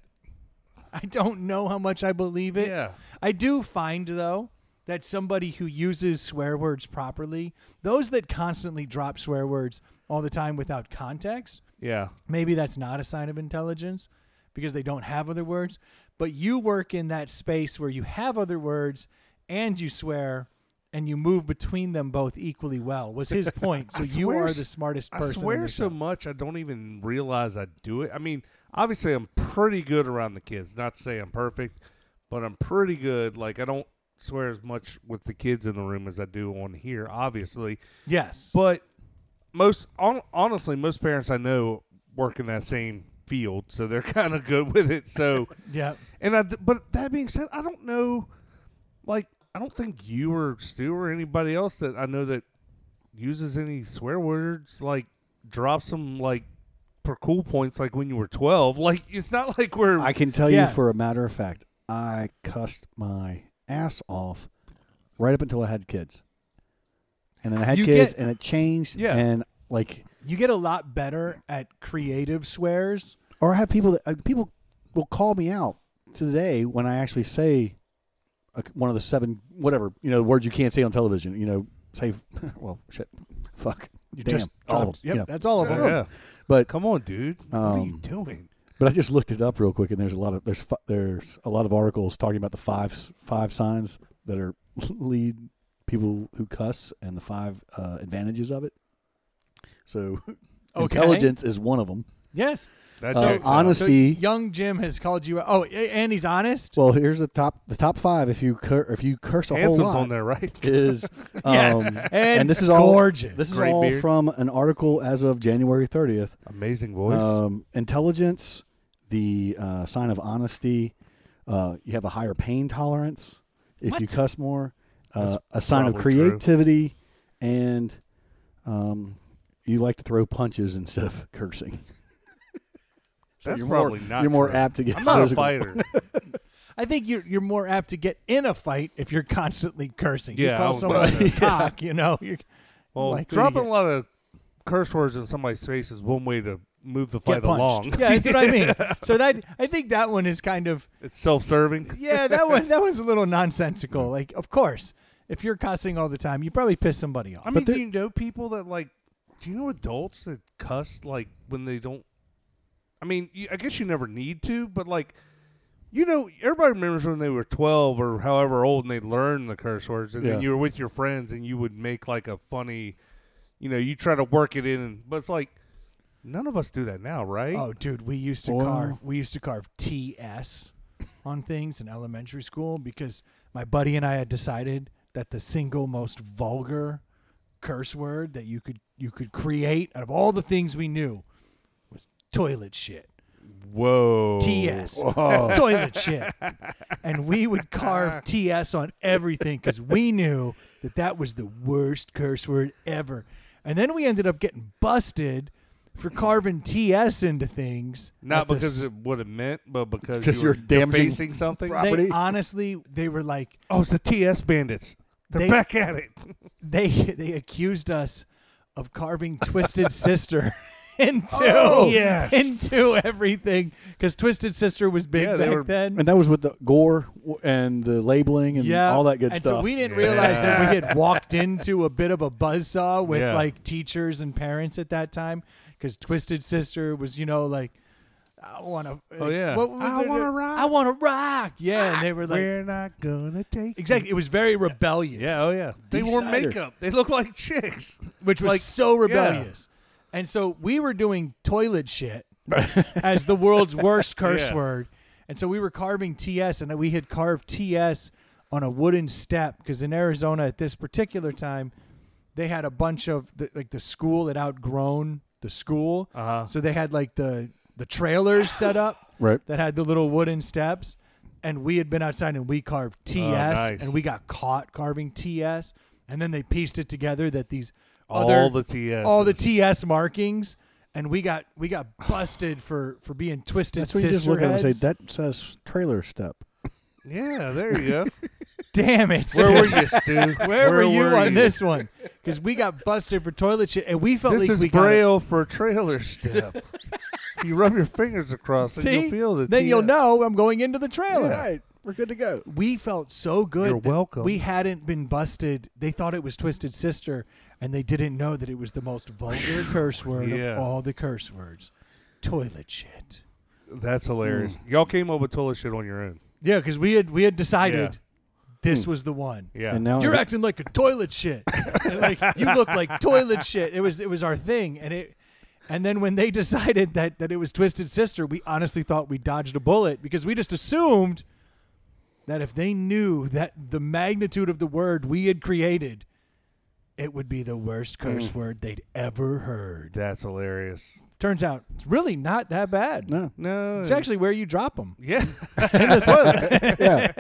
I don't know how much I believe it. Yeah. I do find, though, that somebody who uses swear words properly, those that constantly drop swear words all the time without context, maybe that's not a sign of intelligence because they don't have other words. But you work in that space where you have other words and you swear and you move between them both equally well, was his point. So you are the smartest person. I swear so much I don't even realize I do it. I mean, obviously I'm pretty good around the kids. Not to say I'm perfect, but I'm pretty good. Like, I don't swear as much with the kids in the room as I do on here, obviously. Yes. But honestly, most parents I know work in that same field, so they're kind of good with it. So yeah. But that being said, I don't know, like, I don't think you or Stu or anybody else that I know that uses any swear words, like, drops them, like, for cool points, like when you were 12. Like, it's not like we're... I can tell you for a matter of fact, I cussed my ass off right up until I had kids. And then I had kids, and it changed, and, like... You get a lot better at creative swears. Or I have people that... people will call me out today when I actually say... one of the 7, whatever, words you can't say on television, say, well, shit, fuck, you damn, just all dropped, of them. that's all of them. Yeah. But come on, dude, what are you doing? But I just looked it up real quick, and there's a lot of articles talking about the five signs that are lead people who cuss and the 5 advantages of it. So, intelligence is one of them. Yes. That's honesty. So young Jim has called you. Oh, and he's honest. Well, here's the top 5. If you curse a whole lot, on there, right? Is yes. And this is gorgeous. All this is Great all beard. from an article as of January 30th. Amazing voice. Intelligence, the sign of honesty. You have a higher pain tolerance if you cuss more. A sign of creativity, and you like to throw punches instead of cursing. So That's you're probably more, not You're more true. apt to get I'm not a physical. fighter. I think you're more apt to get in a fight if you're constantly cursing. Yeah, you I call would- someone a cock, you know. You're Well, likely to dropping get- a lot of curse words in somebody's face is one way to move the get fight punched. along. Yeah, that's what I mean. So I think that one is kind of It's self-serving. yeah. That one's a little nonsensical. Like, of course, if you're cussing all the time, you probably piss somebody off. I mean, do you know people that do you know adults that cuss when they don't? I mean, I guess you never need to, but everybody remembers when they were 12 or however old and they learned the curse words, and then you were with your friends and you would make a funny, you try to work it in, but it's none of us do that now, right? Oh, dude, we used to carve TS on things in elementary school because my buddy and I had decided that the single most vulgar curse word that you could create out of all the things we knew was toilet shit. Whoa. TS. Whoa. Toilet shit. And we would carve TS on everything because we knew that was the worst curse word ever. And then we ended up getting busted for carving TS into things. Not because it would have meant, but because you're damaging facing something. property. They were like, Oh, it's the TS bandits. They're They- back at it. they accused us of carving Twisted Sister into everything because Twisted Sister was big Yeah, they back were- then. And that was with the gore and the labeling and all that good and stuff. so we didn't realize that we Yeah. had walked into a bit of a buzzsaw with Yeah. teachers and parents at that time because Twisted Sister was, I want to. Oh, yeah. What was I it? wanna rock. I want to rock. Yeah, and they were like, We're not gonna take exactly. It was very rebellious. Yeah, oh yeah. They Dee wore Snider. makeup. They look like chicks. which was Like, so rebellious. And so we were doing toilet shit as the world's worst curse Yeah. word. And so we were carving TS, and we had carved TS on a wooden step because in Arizona at this particular time, they had a bunch of the school had outgrown the school, so they had the trailers set up Right. that had the little wooden steps, and we had been outside and we carved TS, nice. and we got caught carving TS, and then they pieced it together that these All the TS. all the TS markings, and we got busted for being Twisted That's what you Sister just look at it and say, heads. that says trailer step. Yeah, there you go. Damn it! Where were you, Stu? Where were you on this one? Because we got busted for toilet shit, and we felt This like is we got it. Braille for trailer step. You rub your fingers across and See, you'll feel the then you'll TS. know I'm going into the trailer. All right. We're good to go. We felt so good. You're that welcome. We hadn't been busted. They thought it was Twisted Sister, and they didn't know that it was the most vulgar curse word Yeah. of all the curse words. Toilet shit. That's hilarious. Y'all came up with toilet shit on your own. Yeah, because we had decided Yeah. this was the one. Yeah. And now You're acting like a toilet shit. Like you look like toilet shit. It was our thing, and then when they decided that it was Twisted Sister, we honestly thought we dodged a bullet because we just assumed that if they knew that the magnitude of the word we had created, it would be the worst curse word they'd ever heard. That's hilarious. Turns out it's really not that bad. no. No. It's actually where you drop them Yeah. in the toilet. Yeah.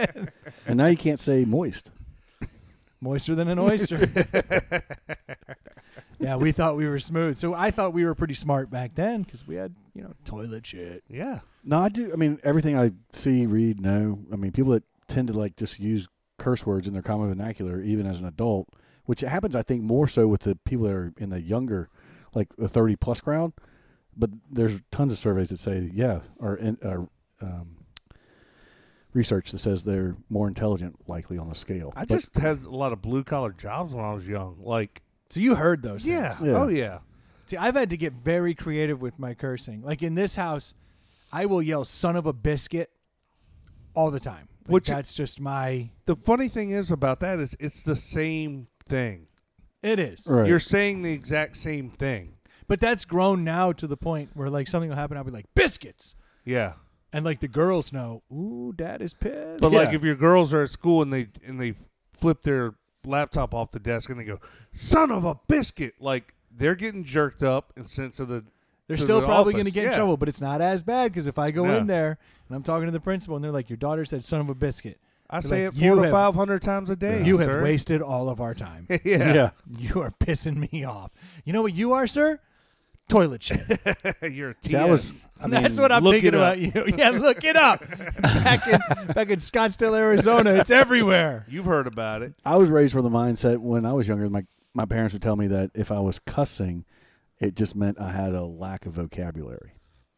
And now you can't say moist. Moister than an oyster. Yeah, we thought we were smooth. So I thought we were pretty smart back then because we had, toilet shit. Yeah. No, I do. I mean, everything I see, read, know. I mean, people that tend to just use curse words in their common vernacular, even as an adult, which happens, I think, more so with the people that are in the younger, like the 30-plus crowd. But there's tons of surveys that say, research that says they're more intelligent, likely on the scale. I just had a lot of blue-collar jobs when I was young. So you heard those Yeah. things. Yeah. Oh, yeah. See, I've had to get very creative with my cursing. Like in this house, I will yell "son of a biscuit" all the time. That's just my. The funny thing is about that is it's the same thing. It is. Right. You're saying the exact same thing. But that's grown now to the point where something will happen. I'll be like biscuits, Yeah. and the girls know. Ooh, Dad is pissed. But Yeah. if your girls are at school and they flip their laptop off the desk and they go, "Son of a biscuit," they're getting jerked up and sent to the. They're to still the probably office. going to get in Yeah. trouble, but it's not as bad because if I go No. in there and I'm talking to the principal and they're like, "Your daughter said son of a biscuit," I say like, it 400 to 500 times a day. You sir. have wasted all of our time. Yeah. You are pissing me off. You know what you are, sir? Toilet shit. You're a TS. See, I mean, That's what I'm look thinking it up. about you. Yeah, look it up. back in Scottsdale, Arizona, it's everywhere. You've heard about it. I was raised with the mindset when I was younger. My parents would tell me that if I was cussing, it just meant I had a lack of vocabulary.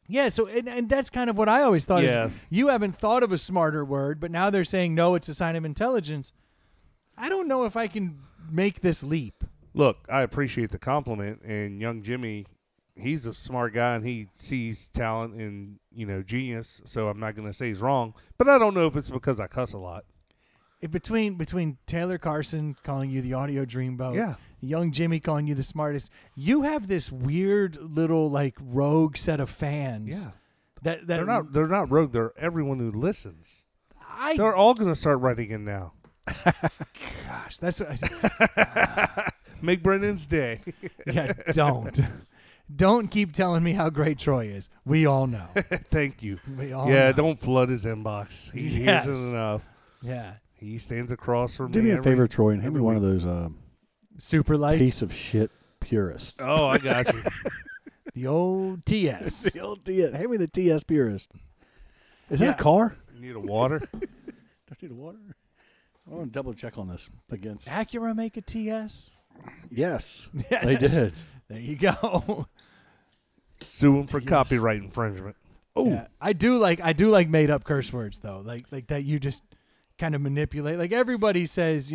Yeah, so and that's kind of what I always thought. Yeah. Is you haven't thought of a smarter word, but now they're saying no, it's a sign of intelligence. I don't know if I can make this leap. Look, I appreciate the compliment, and young Jimmy, he's a smart guy, and he sees talent and, genius, so I'm not going to say he's wrong, but I don't know if it's because I cuss a lot. Between Taylor Carson calling you the audio dreamboat, Yeah. young Jimmy calling you the smartest, you have this weird little like rogue set of fans. Yeah. That They're not rogue. They're everyone who listens. I They're all going to start writing in now. gosh, that's Make Brendan's day. yeah. Don't keep telling me how great Troy is. We all know. Thank you. We all Yeah, know. don't flood his inbox. He Yes. hears it enough. Yeah. He stands across from Do me. me a every- favor, Troy, and hand me every one of week. those Super lights. piece of shit purists. Oh, I got you. The old TS. The old TS. Hand me the TS purist. Is Yeah. that a car? You need a water? Do I need a water? I want to double check on this against. Acura make a TS? Yes, Yeah, they did. There you go. Sue him for copyright infringement. Oh, Yeah. I do like made up curse words though. Like that you just kind of manipulate. Like everybody says,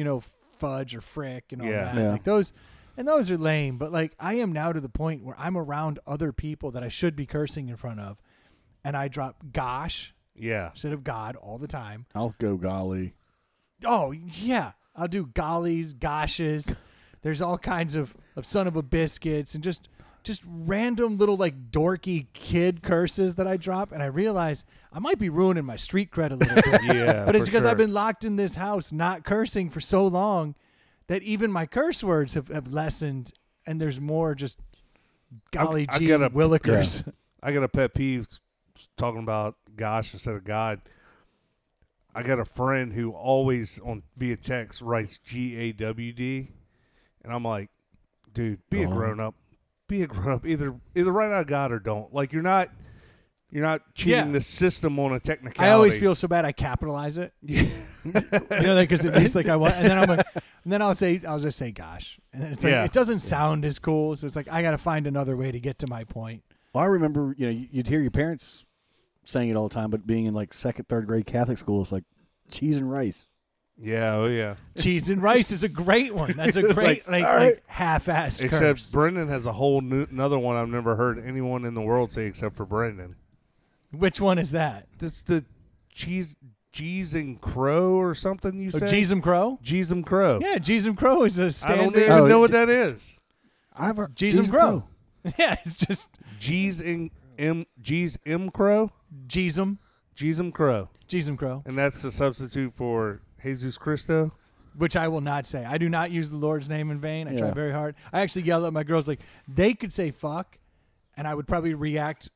fudge or frick and all Yeah. that. Yeah. Like those are lame, but like I am now to the point where I'm around other people that I should be cursing in front of, and I drop gosh Yeah. instead of God all the time. I'll go golly. Oh yeah, I'll do gollies, goshes. There's all kinds of son of a biscuits and just random little like dorky kid curses that I drop, and I realize I might be ruining my street cred a little bit. Yeah. But it's for because sure. I've been locked in this house not cursing for so long that even my curse words have lessened, and there's more just golly I gee gotta- willikers. I got a pet peeve talking about gosh instead of God. I got a friend who always via text writes GAWD, and I'm like, dude, be a grown up. Be a grown up. Either write out God or don't. Like you're not cheating Yeah. the system on a technicality. I always feel so bad I capitalize it. Yeah. Because at least like I want, and then I'm like, and then I'll just say gosh, and then it's like Yeah. it doesn't sound as cool, so it's like I got to find another way to get to my point. Well, I remember, you'd hear your parents saying it all the time, but being in like second, third grade Catholic school, it's like cheese and rice. Yeah, oh yeah. Cheese and rice is a great one. That's a great like, all right. like half-assed Except curse. Brendan has a whole another one I've never heard anyone in the world say except for Brendan. Which one is that? That's the G's and Crow or something you Oh, said? Jeezum Crow? G's and Crow. Yeah, Jeezum Crow is a I standard. don't even know what that is. I've Jeezum Crow. Yeah, it's just G's and G's M Crow? Jeezum. G's and Crow. Jeezum Crow. And that's the substitute for Jesus Cristo? Which I will not say. I do not use the Lord's name in vain. I try Yeah. very hard. I actually yell at my girls like they could say fuck, and I would probably react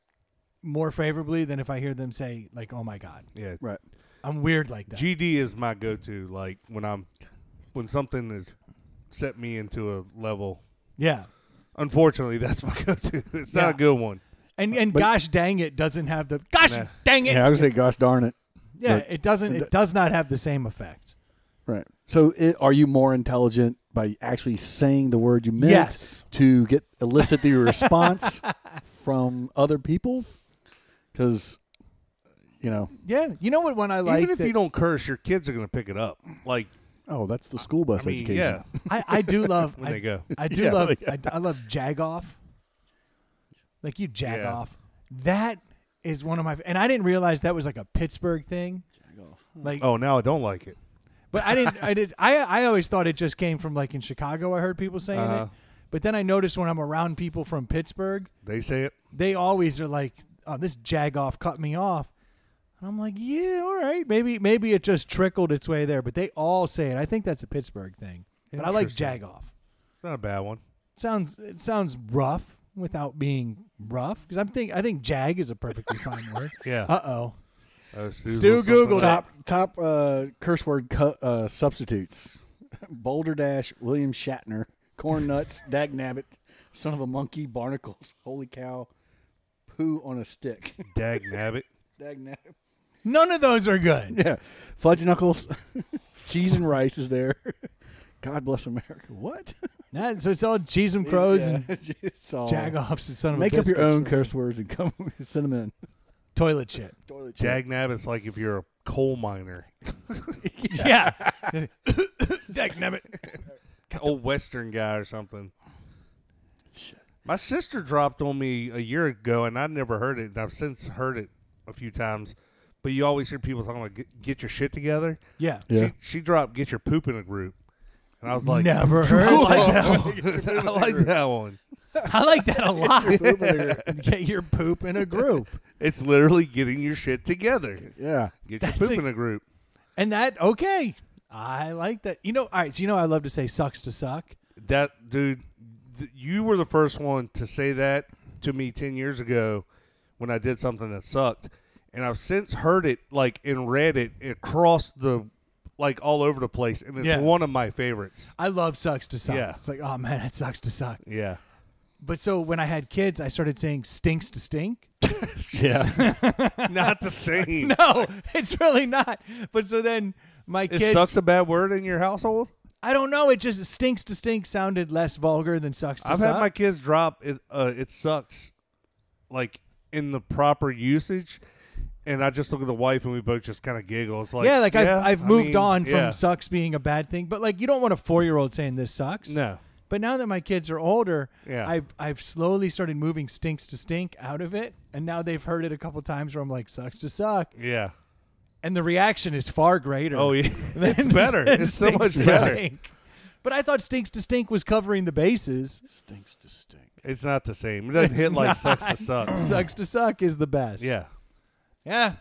more favorably than if I hear them say like, "Oh my God." Yeah. Right. I'm weird like that. GD is my go-to. Like when something has set me into a level. Yeah. Unfortunately, that's my go-to. It's Yeah. not a good one. And But- gosh dang it doesn't have the gosh Nah. dang it. Yeah, I would say, gosh darn it. Yeah, but- it doesn't. It does not have the same effect. Right. So are you more intelligent by actually saying the word you meant Yes. to elicit the response from other people? Because, Yeah. You know what one I like? Even if that- you don't curse, your kids are going to pick it up. Like, oh, that's the school bus I mean, education. yeah, I do love when they go. I do Yeah, love yeah. I love jagoff. Like you jag Yeah. off. That is one of my and I didn't realize that was like a Pittsburgh thing. Like Oh, now I don't like it. but I always thought it just came from like in Chicago I heard people saying Uh-huh. it. But then I noticed when I'm around people from Pittsburgh, They say it. they always are like, "Oh, this jagoff cut me off." And I'm like, "Yeah, all right. Maybe it just trickled its way there, but they all say it. I think that's a Pittsburgh thing." But I like Interesting. jagoff. It's not a bad one. It sounds rough without being rough because I think jag is a perfectly fine word. Yeah. Uh-oh. Stu Googled it. Top curse word substitutes. Boulder Dash, William Shatner, Corn Nuts, Dag Nabbit, Son of a Monkey, Barnacles, Holy Cow, Poo on a Stick. Dag Nabbit. Dag Nabbit. None of those are good. Yeah. Fudge Knuckles, Cheese and Rice is there. God bless America. What? So it's all cheese and crows and it's all, jagoffs and son of a make up your biscuits own for curse words and come send them in. toilet shit. Toilet shit. Dag Nabbit's like if you're a coal miner. Yeah. Dag nabbit. Old Western guy or something. Shit. My sister dropped on me a year ago, and I never heard it. And I've since heard it a few times. But you always hear people talking about get your shit together. Yeah. Yeah. She dropped get your poop in a group. And I was like, Never heard I like that. that one. I like that one. I like that a lot. Get your poop in a group. It's literally getting your shit together. Yeah. Get That's your poop a- in a group. And that, okay. I like that. All right, so I love to say sucks to suck. That, dude, you were the first one to say that to me 10 years ago when I did something that sucked. And I've since heard it, and read it across the, all over the place. And it's one of my favorites. I love sucks to suck. Yeah. It's like, oh, man, it sucks to suck. Yeah. But so when I had kids, I started saying stinks to stink. Yeah. Not the same. No, it's really not. But so then my Is kids. sucks a bad word in your household? I don't know. It just stinks to stink sounded less vulgar than sucks to I've suck. had my kids drop it. It sucks, in the proper usage, and I just look at the wife and we both just kind of giggle. It's like, I've moved on from yeah. sucks being a bad thing, but you don't want a 4-year-old saying this sucks. No, But now that my kids are older, Yeah. I've slowly started moving stinks to stink out of it, and now they've heard it a couple times where I'm like sucks to suck, yeah. and the reaction is far greater. Oh yeah, than- it's better. than It's so stinks much to better. stink. But I thought stinks to stink was covering the bases. Stinks to stink. It's not the same. It doesn't It's hit like not. sucks to suck. Sucks to suck is the best. Yeah, Yeah.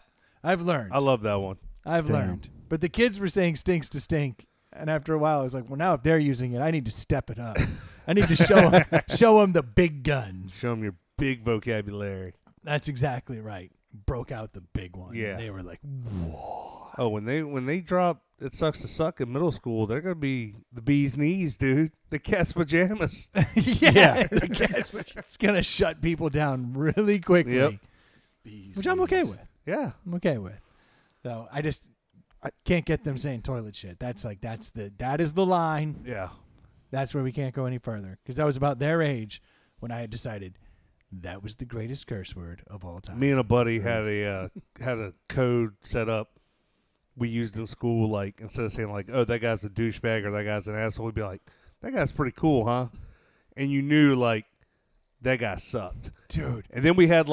I've learned. I love that one. I've Damn. learned. But the kids were saying stinks to stink. And after a while, I was like, well, now if they're using it, I need to step it up. I need to show them the big guns. Show them your big vocabulary. That's exactly right. Broke out the big one. Yeah. They were like, Oh, when they drop it sucks to suck in middle school, they're gonna be the bee's knees, dude. The cat's pajamas. yeah. It's going to shut people down really quickly. Yep. Which I'm okay with. Yeah. I'm okay with. So I can't get them saying toilet shit. That is the line. Yeah. That's where we can't go any further. Because I was about their age when I had decided that was the greatest curse word of all time. Me and a buddy had a code set up we used in school, instead of saying oh, that guy's a douchebag or that guy's an asshole, we'd be like, that guy's pretty cool, huh? And you knew that guy sucked. Dude. And then we had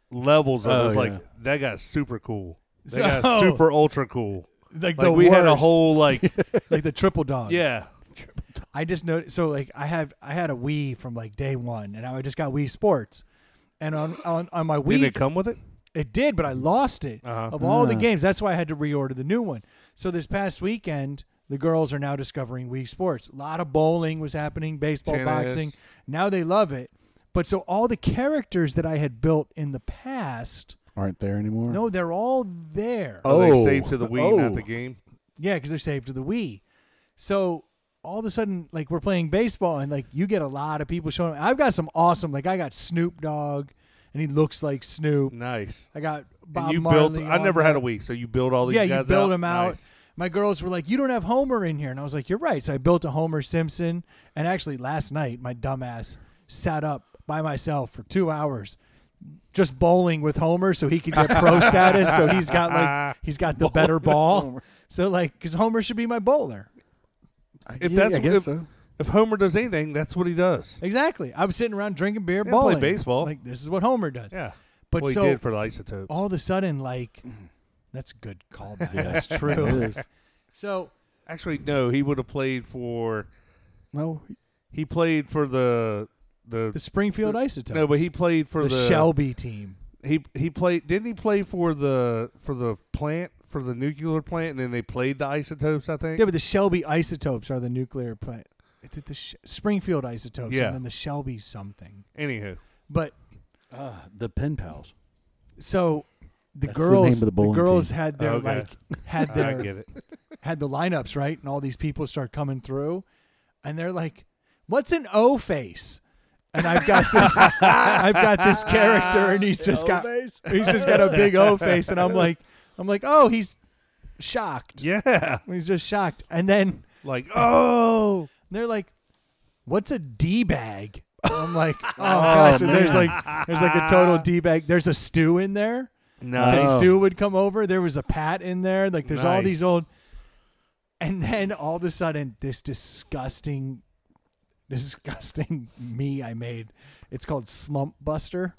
levels of it. It was that guy's super cool. That guy's super ultra cool. Like the we had a worst. whole like the triple dog. yeah. I just noticed. So I had a Wii from day one, and I just got Wii Sports, and on my Wii, Didn't it come with it? it did, but I lost it of all the games. That's why I had to reorder the new one. So this past weekend, the girls are now discovering Wii Sports. A lot of bowling was happening, baseball, Tennis. boxing. Now they love it. But so all the characters that I had built in the past, Aren't there anymore? no, they're all there. Oh, they Oh. saved to the Wii, Oh. not the game. Yeah, because they're saved to the Wii. So all of a sudden, we're playing baseball, and you get a lot of people showing. I've got some awesome. I got Snoop Dogg, and he looks like Snoop. Nice. I got Bob And you Marley. built. I on never there. had a Wii, so you build all these Yeah, guys you build out? them out. Nice. My girls were like, "You don't have Homer in here," and I was like, "You're right." So I built a Homer Simpson, and actually last night my dumbass sat up by myself for 2 hours. Just bowling with Homer so he could get pro status. So he's got the better ball. So because Homer should be my bowler. If Yeah, that's I guess so. If Homer does anything, that's what he does. Exactly. I was sitting around drinking beer, Yeah, bowling, play baseball. This is what Homer does. Yeah. But well, so he did for the isotopes. all of a sudden, that's a good callback. Yeah, That's It true. is. So Actually, no. He would have played for. No, He played for the the Springfield Isotopes. No, but he played for the Shelby team. He played. Didn't he play for the plant, for the nuclear plant, and then they played the isotopes? I think. Yeah, but the Shelby Isotopes are the nuclear plant. It's at the Springfield Isotopes, Yeah. and then the Shelby something. Anywho, But the pen pals. so the That's the name girls of the bowling girls team. had their Okay. had I their get it. had the lineups right, and all these people start coming through, and they're like, "What's an O face?" And I've got this character, and he's just got a big O face, and I'm like, oh, he's shocked. Yeah. He's just shocked, and then Like, oh. they're like, "What's a D bag?" I'm like, "Oh gosh!" And there's like a total D bag. There's a stew in there. Nice. The stew would come over. There was a Pat in there. Like there's all these Nice. old. And then all of a sudden, this disgusting me I made. It's called Slump Buster.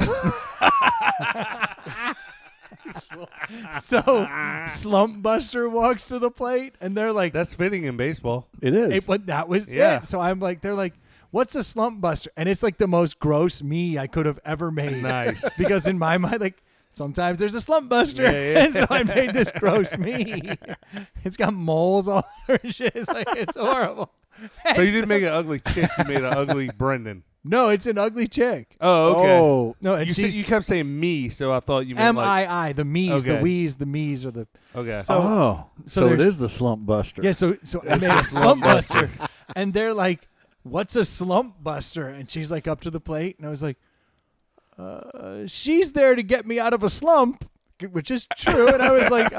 So Slump Buster walks to the plate, and they're like, That's fitting in baseball. It is. but that was Yeah. it. So I'm like, they're like, "What's a Slump Buster?" And it's like the most gross me I could have ever made. Nice. Because in my mind, like, sometimes there's a Slump Buster. Yeah, yeah. And so I made this gross me. It's got moles all over shit. It's like, it's horrible. So you didn't make an ugly chick. You made an ugly Brendan. No, it's an ugly chick. Oh, okay. Oh, No, and You kept saying me, so I thought you meant like. MII, the me's, the Okay. we's, the me's, or the. Okay. So so it there's- is the slump buster. Yeah, so I made a Slump Buster. And they're like, "What's a Slump Buster?" And she's like up to the plate. And I was like, she's there to get me out of a slump, which is true. And I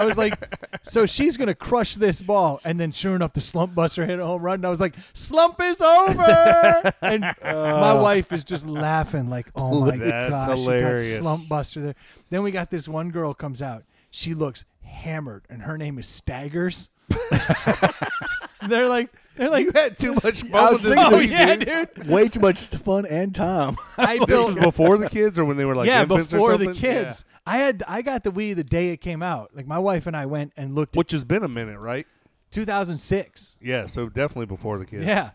was like, so she's going to crush this ball. And then sure enough, the Slump Buster hit a home run. And I was like, slump is over. And my wife is just laughing like, oh my That's gosh, hilarious. you got Slump Buster there. Then we got this one girl comes out. She looks hammered, and her name is Staggers. They're like, you had too much I fun was with this. thinking oh movie, yeah, dude. dude. Way too much fun and time. I This built was before the kids, or when they were like yeah, infants or before the something? kids. I got the Wii the day it came out. Like my wife and I went and looked Yeah. Which has been a minute, right? 2006. Yeah, so definitely before the kids. Yeah.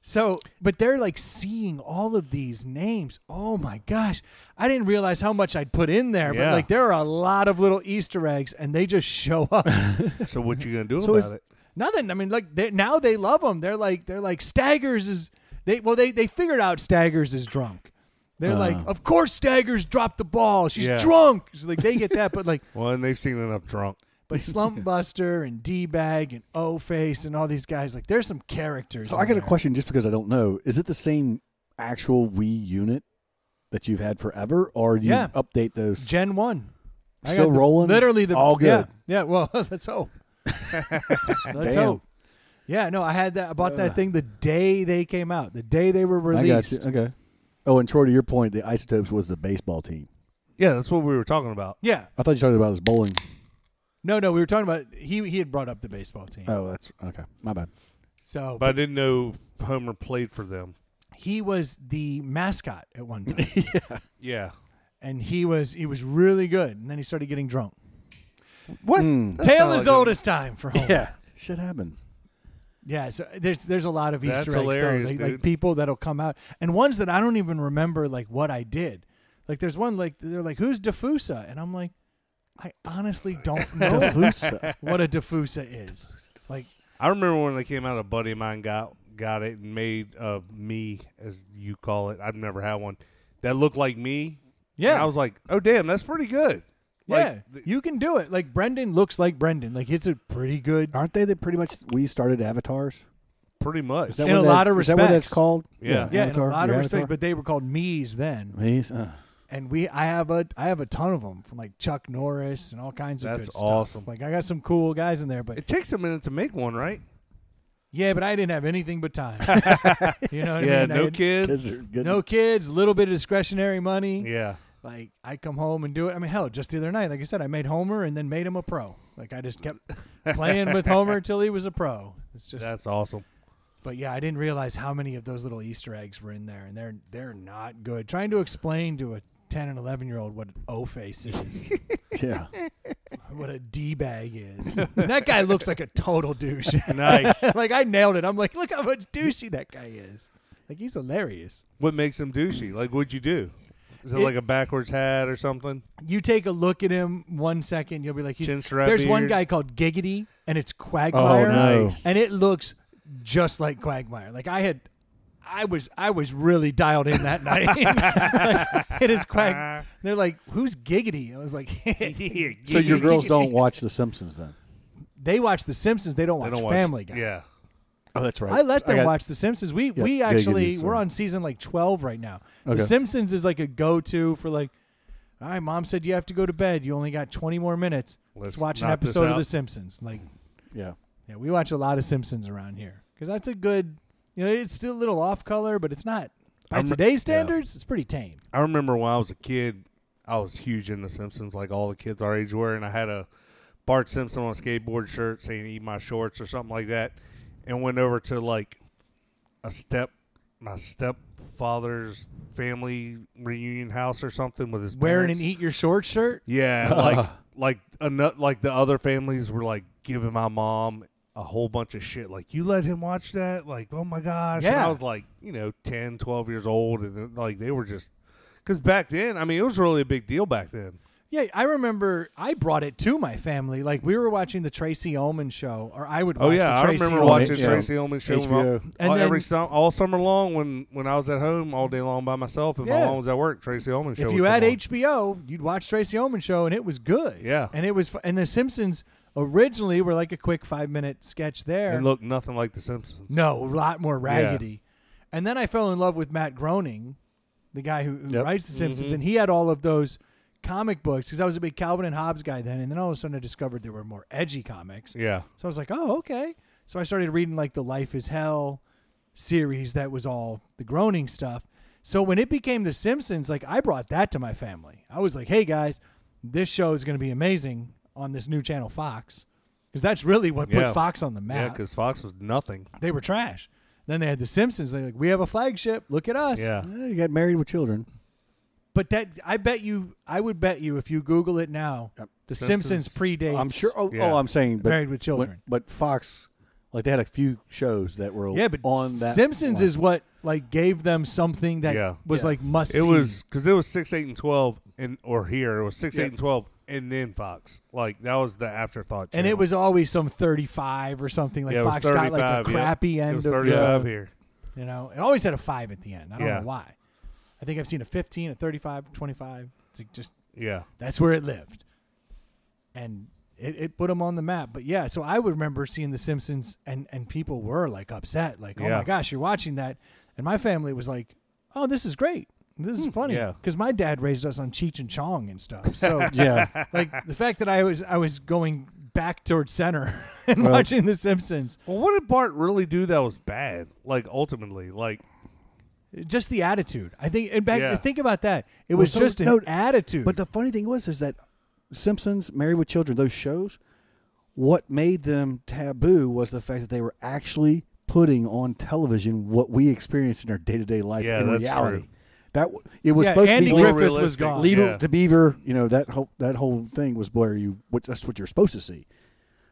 So, but they're like seeing all of these names. Oh my gosh. I didn't realize how much I'd put in there, but Yeah. like there are a lot of little Easter eggs and they just show up. So what you gonna do So about it? Nothing. I mean, like now they love them. They're like Staggers is they figured out Staggers is drunk. They're like, of course Staggers dropped the ball. She's Yeah. drunk. So like they get that, but like Well, and they've seen enough drunk. but Slump Buster and D-Bag and O-Face and all these guys, like there's some characters. So in I got a there. question just because I don't know. Is it the same actual Wii unit that you've had forever, or do you Yeah. update those? Gen 1. I Still got the- rolling? Literally the All good. Yeah, well, let's hope. Let's Damn. hope. Yeah, no, I had that. I bought that thing the day they came out, the day they were I released. got you. Okay. Oh, and Troy, to your point, the Isotopes was the baseball team. Yeah, that's what we were talking about. Yeah. I thought you talking about this bowling. No, we were talking about he had brought up the baseball team. Oh, that's okay. My bad. So But I didn't know Homer played for them. he was the mascot at one time. Yeah. And he was really good. And then he started getting drunk. What? Tale as old as time for Homer. Yeah. Shit happens. Yeah, so there's a lot of That's Easter eggs hilarious, though, like dude. people that'll come out, and ones that I don't even remember like what I did. Like there's one like they're like, "Who's Diffusa?" And I'm like, I honestly don't know what a Diffusa is. Like, I remember when they came out, a buddy of mine got it and made me, as you call it. I've never had one that looked like me. yeah, And I was like, oh damn, that's pretty good. yeah, Like, you can do it. Like Brendan looks like Brendan. Like it's a pretty good. Aren't they that pretty much we started avatars? pretty much. Is that In what a lot of is that what that's respects. called? Yeah. Yeah, Avatar, in a lot your of respect, avatar? but they were called me's then, He's, and I have a ton of them from like Chuck Norris and all kinds of That's good stuff. awesome. Like I got some cool guys in there, but It takes a minute to make one, right? yeah, but I didn't have anything but time. You know what Yeah, I mean? I no had kids. kids are good. No kids, a little bit of discretionary money. Yeah. Like I come home and do it. I mean, hell, just the other night, like I said, I made Homer and then made him a pro. Like I just kept playing with Homer until he was a pro. It's just, That's awesome. but yeah, I didn't realize how many of those little Easter eggs were in there, and they're not good. Trying to explain to a 10 and 11-year-old what an O-face is, Yeah. what a D-bag is. That guy looks like a total douche. Nice. Like I nailed it. I'm like, look how much douchey that guy is. Like he's hilarious. What makes him douchey? Like, what'd you do? Is it It- like a backwards hat or something? You take a look at him 1 second, you'll be like, Chin strap there's one beard? guy called Giggity, and it's Quagmire, Oh, no. Nice. and it looks just like Quagmire. Like I I was really dialed in that night. It is quack. They're like, "Who's Giggity?" I was like, So your girls don't watch The Simpsons then? They watch The Simpsons. They don't watch Family Guy. Yeah. Oh, that's right. I let them watch The Simpsons. We actually we're on season like 12 right now. Okay. The Simpsons is like a go-to for like, all right, Mom said you have to go to bed. You only got 20 more minutes. Let's watch an episode of The Simpsons. Like, yeah, we watch a lot of Simpsons around here because that's a good. It's still a little off color, but it's not. By today's standards, it's pretty tame. I remember when I was a kid, I was huge into Simpsons, like all the kids our age were, and I had a Bart Simpson on a skateboard shirt saying "Eat my shorts" or something like that, and went over to like my stepfather's family reunion house or something with his wearing parents. an "Eat your shorts" shirt. Yeah, like the other families were like giving my mom a whole bunch of shit, like, you let him watch that, like, oh my gosh. Yeah. And I was like, 10, 12 years old, and then, like, they were just, because back then, I mean, it was really a big deal back then. Yeah, I remember I brought it to my family. Like, we were watching the Tracy Ullman show, or I would watch the Tracy I remember Ullman watching Tracy Ullman show HBO. all summer long when I was at home all day long by myself and my mom was at work. Tracy Ullman show. If you had HBO, you'd watch Tracy Ullman show, and it was good. Yeah, and it was. And The Simpsons originally were like a quick 5-minute sketch there. It looked nothing like The Simpsons. No, a lot more raggedy. Yeah. And then I fell in love with Matt Groening, the guy who writes The Simpsons, and he had all of those comic books because I was a big Calvin and Hobbes guy then, and then all of a sudden I discovered there were more edgy comics. Yeah. So I was like, oh, okay. So I started reading like the Life is Hell series that was all the Groening stuff. So when it became The Simpsons, like I brought that to my family. I was like, hey guys, this show is going to be amazing on this new channel Fox, because that's really what put Fox on the map. Yeah, because Fox was nothing. They were trash. Then they had The Simpsons. They're like, we have a flagship. Look at us. Yeah. You got Married with Children. But I would bet you if you Google it now, The Simpsons predates. I'm sure. I'm saying, but Married with Children. But Fox, like they had a few shows that were on that. Simpsons is what like gave them something that was like must see. It was because it was 6, 8, and 12, or here it was 6, 8, and 12. And then Fox. Like, that was the afterthought channel. And it was always some 35 or something. Like, Fox got like a crappy end. It was 35 here. It always had a 5 at the end. I don't know why. I think I've seen a 15, a 35, 25. It's like just, that's where it lived. And it put them on the map. But, so I would remember seeing The Simpsons, and people were, like, upset. Like, oh, my gosh, you're watching that. And my family was like, oh, this is great. This is funny because my dad raised us on Cheech and Chong and stuff. So like the fact that I was going back towards center and watching The Simpsons. Well, what did Bart really do that was bad? Like ultimately, like just the attitude. I think. And think about that. It was just an attitude. But the funny thing is that Simpsons, Married with Children, those shows, what made them taboo was the fact that they were actually putting on television what we experienced in our day-to-day life in reality. True. That it was supposed Andy to be Griffith was gone. Leave it to Beaver. that whole thing was where that's what you're supposed to see.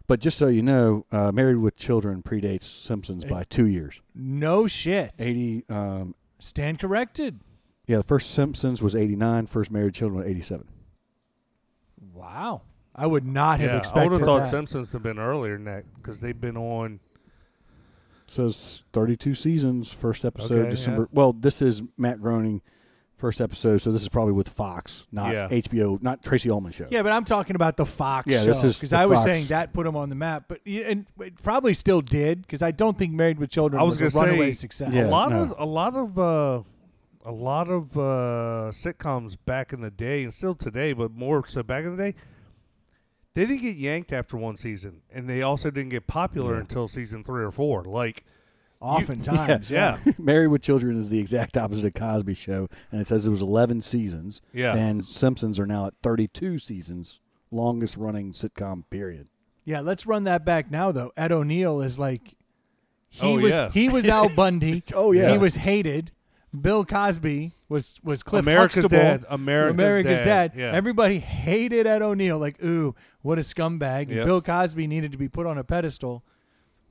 But just so you know, Married with Children predates Simpsons by 2 years. No shit. 80. Stand corrected. Yeah, the first Simpsons was 89. First Married with Children was 87. Wow, I would not have expected. I would have thought that. Simpsons have been earlier than that because they've been on. Says 32 seasons. First episode December. Yeah. Well, this is Matt Groening. First episode, so this is probably with Fox, not HBO, not Tracy Ullman show. Yeah, but I'm talking about the Fox show. This is because I was saying that put them on the map, but and it probably still did because I don't think Married with Children was a runaway success. Yeah, a lot of sitcoms back in the day, and still today, but more so back in the day, they didn't get yanked after one season, and they also didn't get popular until season 3 or 4. Like. Oftentimes, Married with Children is the exact opposite of Cosby Show, and it says it was 11 seasons. Yeah. And Simpsons are now at 32 seasons, longest running sitcom period. Yeah, let's run that back now though. Ed O'Neill is like he was Al Bundy. He was hated. Bill Cosby was Cliff America's Huxtable. Dad. America's Dad. Yeah. Everybody hated Ed O'Neill. Like, ooh, what a scumbag. And Bill Cosby needed to be put on a pedestal.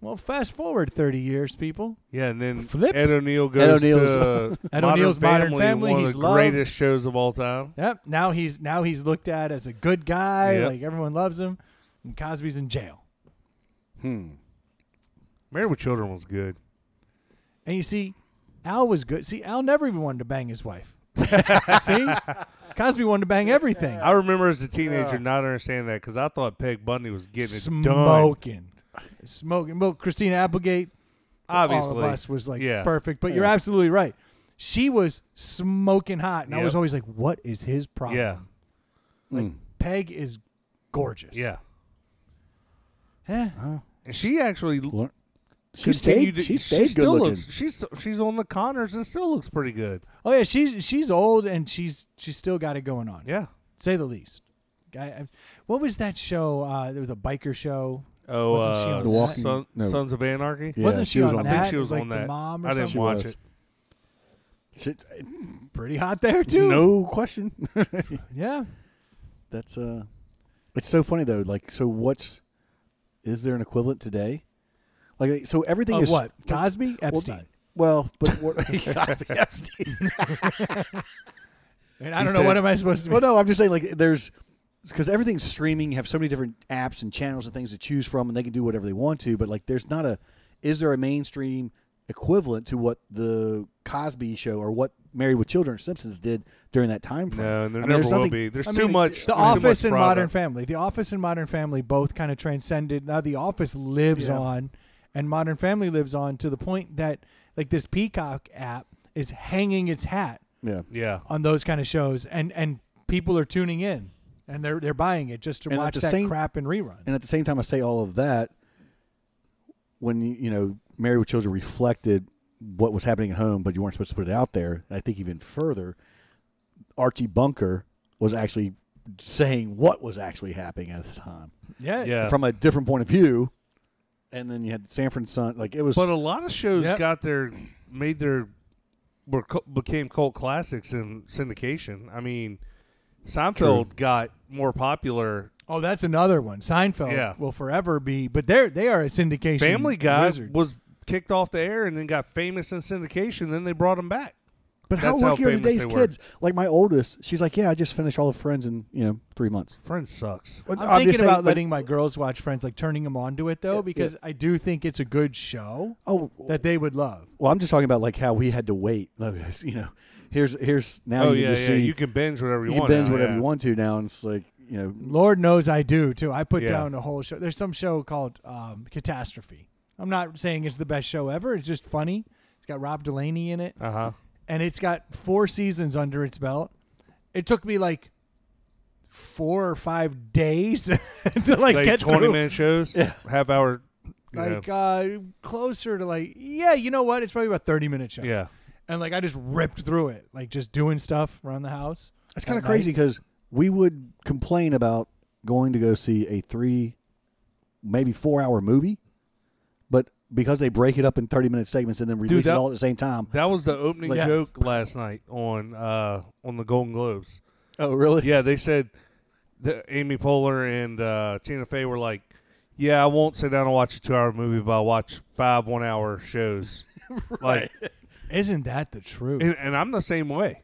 Well, fast forward 30 years, people. Yeah, and then Flip. Ed O'Neill goes to Ed O'Neill's Modern Family. One He's of the greatest shows of all time. Yep. Now he's looked at as a good guy. Yep. Like everyone loves him. And Cosby's in jail. Married with Children was good. And you see, Al was good. See, Al never even wanted to bang his wife. See? Cosby wanted to bang everything. I remember as a teenager not understanding that because I thought Peg Bundy was getting it done. Smoking. Well, Christina Applegate, obviously, all of us was like perfect. But you're absolutely right. She was smoking hot, and I was always like, "What is his problem?" Yeah, like Peg is gorgeous. Yeah, and she actually she stayed good looking. She's on the Connors and still looks pretty good. Oh yeah, she's old and she's still got it going on. Yeah, say the least. What was that show? There was a biker show. Oh, wasn't she on The Walking Sons of Anarchy. Yeah, wasn't she on that? I think she was like on that. The mom or I didn't something? watch it. Pretty hot there too. No question. Yeah, that's it's so funny though. Like, so is there an equivalent today? Like, so everything is what? Cosby, Epstein. Well, but Cosby, Epstein. And I don't know what am I supposed to. Well, no, I'm just saying like because everything's streaming. You have so many different apps and channels and things to choose from, and they can do whatever they want to. But like, is there a mainstream equivalent to what the Cosby Show or what Married with Children or Simpsons did during that time frame? No, and there never will be. There's too much. The Office and Modern Family. The Office and Modern Family both kind of transcended. Now The Office lives on, and Modern Family lives on to the point that like this Peacock app is hanging its hat on those kind of shows, and people are tuning in, and they're buying it just to watch that crap in reruns. And at the same time, I say all of that when you know Married with Children reflected what was happening at home, but you weren't supposed to put it out there. And I think even further, Archie Bunker was actually saying what was actually happening at the time. Yeah. From a different point of view. And then you had Sanford and Son. Like, it was. But a lot of shows became cult classics in syndication. I mean, Seinfeld got more popular. Oh, that's another one. Seinfeld will forever be, but they are a syndication. Family Guy wizard. was kicked off the air and then got famous in syndication. Then they brought him back. But how lucky are today's kids? Like my oldest, she's like, I just finished all of Friends in 3 months. Friends sucks. I'm thinking about letting my girls watch Friends, like turning them onto it though, because I do think it's a good show. That they would love. Well, I'm just talking about like how we had to wait. Here's now. You can binge whatever you want. You can binge whatever you want to now, and it's like Lord knows I do too. I put down a whole show. There's some show called Catastrophe. I'm not saying it's the best show ever. It's just funny. It's got Rob Delaney in it. And it's got 4 seasons under its belt. It took me like 4 or 5 days to get 20-minute shows, half hour, closer to you know what? It's probably about 30-minute shows. Yeah, and I just ripped through it, just doing stuff around the house. That's kind of crazy because we would complain about going to go see a 3, maybe 4-hour movie, but because they break it up in 30-minute segments and then release it all at the same time. That was the opening joke last night on the Golden Globes. Oh, really? Yeah, they said Amy Poehler and Tina Fey were like, I won't sit down and watch a 2-hour movie, but I'll watch 5 1-hour shows. Right. Isn't that the truth? And I'm the same way.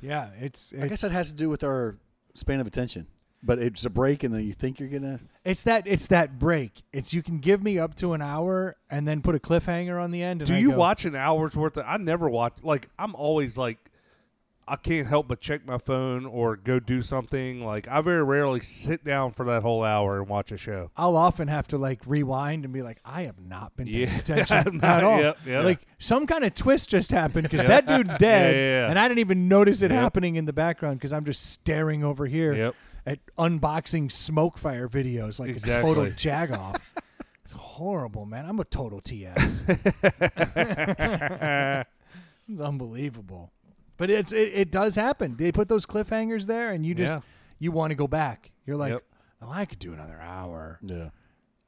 Yeah, it's. I guess that has to do with our span of attention. But it's a break, and then you think you're gonna. It's that break. It's you can give me up to an hour, and then put a cliffhanger on the end. And Do you watch an hour's worth of? I never watch. I'm always I can't help but check my phone or go do something. I very rarely sit down for that whole hour and watch a show. I'll often have to rewind and be like, I have not been paying attention at all. Yep. Some kind of twist just happened because that dude's dead, and I didn't even notice it happening in the background because I'm just staring over here at unboxing smoke fire videos a total jagoff. It's horrible, man. I'm a total TS. It's unbelievable. But it does happen. They put those cliffhangers there, and you just you want to go back. You're like, I could do another hour. Yeah.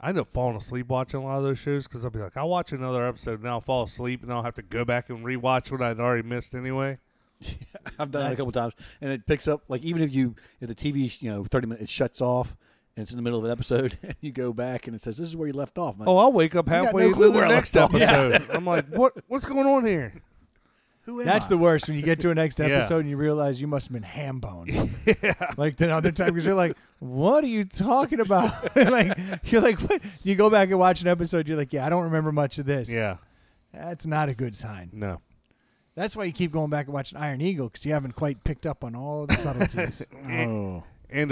I end up falling asleep watching a lot of those shows because I'll be like, I'll watch another episode, and then I'll fall asleep, and then I'll have to go back and rewatch what I'd already missed anyway. Yeah, I've done it a couple times, and it picks up even if the TV 30 minutes it shuts off and it's in the middle of an episode, and you go back and it says this is where you left off. I'll wake up halfway through the next episode. I'm like, what's going on here? That's the worst when you get to a next episode and you realize you must have been ham boned. The other time because you're like, what are you talking about? You're like, what? You go back and watch an episode. You're like, I don't remember much of this. Yeah, that's not a good sign. No. That's why you keep going back and watching Iron Eagle, because you haven't quite picked up on all the subtleties. And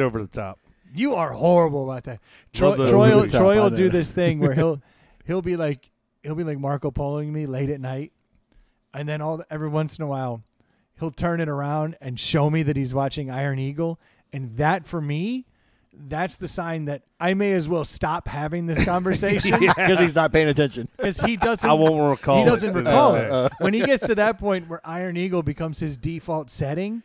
over the top. You are horrible about that. Love the Troy over the top, will I do know. this thing where he'll be like Marco Poloing me late at night, and then every once in a while he'll turn it around and show me that he's watching Iron Eagle, and that for me, that's the sign that I may as well stop having this conversation Because he's not paying attention. because he doesn't. I won't recall. He doesn't it. recall That's it. When he gets to that point where Iron Eagle becomes his default setting,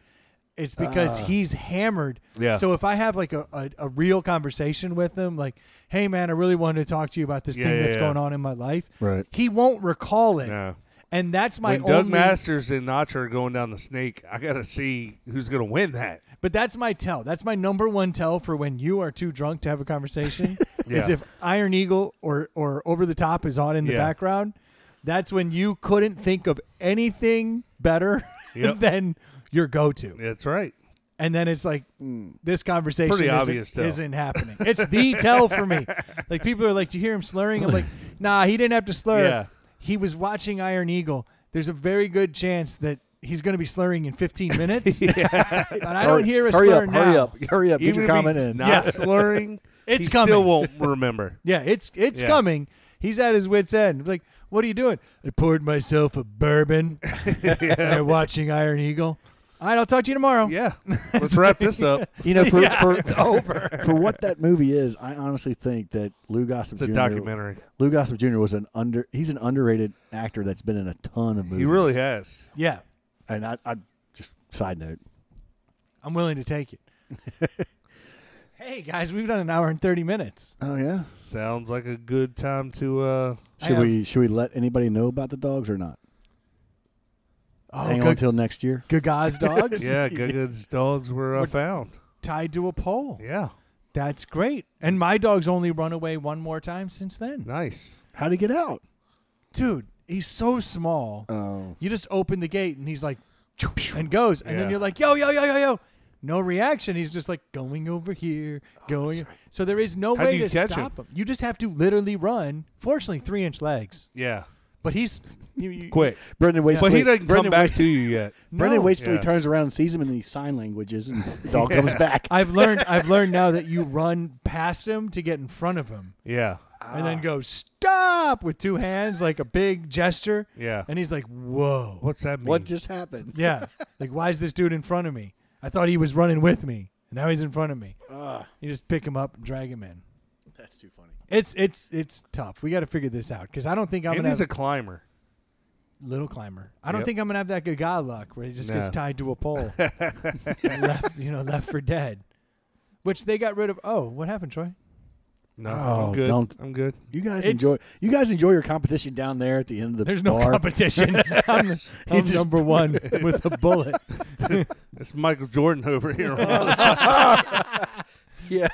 it's because he's hammered. Yeah. So if I have like a real conversation with him, like, hey, man, I really wanted to talk to you about this thing that's going on in my life. Right. He won't recall it. No. And that's my When only. Doug Masters and Nacho are going down the snake, I got to see who's going to win that. But that's my tell. That's my number one tell for when you are too drunk to have a conversation. Is Yeah. if Iron Eagle or Over the Top is on in the background. That's when you couldn't think of anything better Yep. than your go-to. That's right. And then it's like, this conversation Pretty obvious tell. isn't happening. It's the tell for me. Like, people are like, do you hear him slurring? I'm like, nah, he didn't have to slur. Yeah. He was watching Iron Eagle. There's a very good chance that he's going to be slurring in 15 minutes. And I don't hear a slur now. Hurry up. Get Even your if comment he's in. not Yeah. slurring, It's he coming. still won't remember. Yeah, it's Yeah. coming. He's at his wit's end. Like, what are you doing? I poured myself a bourbon. I'm watching Iron Eagle. All right, I'll talk to you tomorrow. Yeah. Let's wrap this up. You know, It's over. for what that movie is, I honestly think that Lou Gossett It's Jr. a documentary. Lou Gossett Jr. was he's an underrated actor that's been in a ton of movies. He really has. Yeah, And I just side note. I'm willing to take it. Hey, guys, we've done an hour and 30 minutes. Oh yeah. Sounds like a good time to Should we let anybody know about the dogs or not? Oh, Hang on until next year. Gaga's dogs yeah, Gaga's dogs were found. tied to a pole. Yeah. That's great. And my dog's only run away one more time since then. Nice. How'd he get out? Dude, he's so small. Oh. You just open the gate and he's like, and goes. And then Yeah. you're like, yo, yo, yo, yo, yo. No reaction. He's just like going over here, going. So there is no How do way you to catch stop him. You just have to literally run. Fortunately, 3-inch legs. Yeah. But he's you, Quick. Brendan waits. But till he doesn't come Brendan back waits- to you yet. Brendan No. waits till Yeah. he turns around and sees him in these sign languages, and the dog comes back. I've learned now that you run past him to get in front of him, Yeah. and then go stop with two hands like a big gesture. Yeah. And he's like, "Whoa, What's that mean? What just happened? yeah, like why is this dude in front of me? I thought he was running with me, and now he's in front of me." You just pick him up and drag him in. That's too funny. It's tough. We got to figure this out because I don't think I'm And gonna he's have a climber. little climber. I don't Yep. think I'm gonna have that Gaga luck where he just gets No. tied to a pole, and left for dead. Which they got rid of. Oh, what happened, Troy? No, Oh, I'm good. don't- I'm good. You guys It's- enjoy your competition down there at the end of the There's no bar. competition. I'm just- number one with a bullet. It's Michael Jordan over here. Yeah.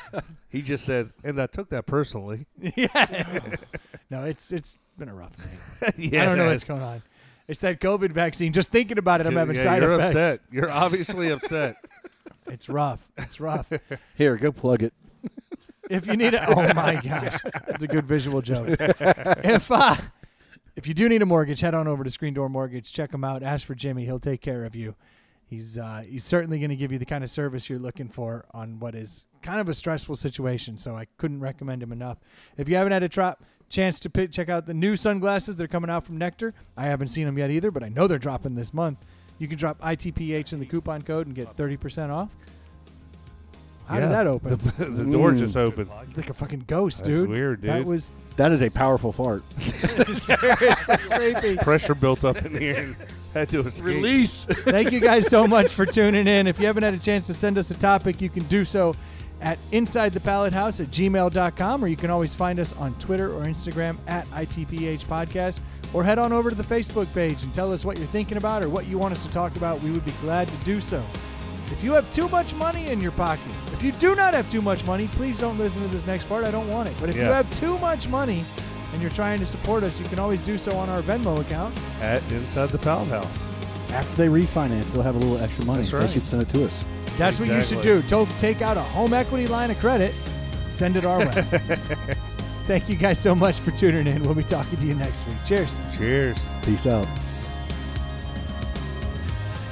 He just said, and I took that personally. Yes. No, it's been a rough night. Yeah, I don't know it what's is. going on. It's that COVID vaccine. Just thinking about it, I'm having Yeah, side you're effects. upset. You're obviously upset. It's rough. It's rough. Here, go plug it. If you need it, oh my gosh, that's a good visual joke. If you do need a mortgage, head on over to Screen Door Mortgage. Check him out. Ask for Jimmy. He'll take care of you. He's certainly going to give you the kind of service you're looking for on what is kind of a stressful situation. So I couldn't recommend him enough. If you haven't had a chance to check out the new sunglasses that are coming out from Nectar, I haven't seen them yet either, but I know they're dropping this month. You can drop ITPH in the coupon code and get 30% off. How did that open? The door just opened. It's like a fucking ghost, That's dude. weird, dude. That was That is a powerful fart. seriously creepy. Pressure built up in here and had to escape. Release. Thank you guys so much for tuning in. If you haven't had a chance to send us a topic, you can do so at insidethepallethouse@gmail.com, or you can always find us on Twitter or Instagram at ITPH Podcast, or head on over to the Facebook page and tell us what you're thinking about or what you want us to talk about. We would be glad to do so. If you have too much money in your pocket, if you do not have too much money, please don't listen to this next part. I don't want it. But if you Yeah. have too much money and you're trying to support us, you can always do so on our Venmo account. At Inside the Pallet House. After they refinance, they'll have a little extra money. That's They right. should send it to us. That's what you should do. Take out a home equity line of credit, send it our way. Thank you guys so much for tuning in. We'll be talking to you next week. Cheers. Cheers. Peace out.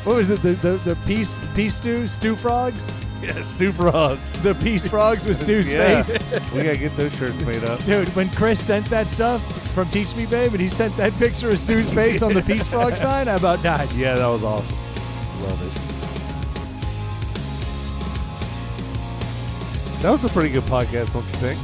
What was it? The peace stew frogs? Yeah, Stu Frogs. The peace frogs with Stu's face. We gotta get those shirts made up. Dude, when Chris sent that stuff from Teach Me Babe and he sent that picture of Stu's face on the peace frog sign, I about died. Yeah, that was awesome. Love it. That was a pretty good podcast, don't you think?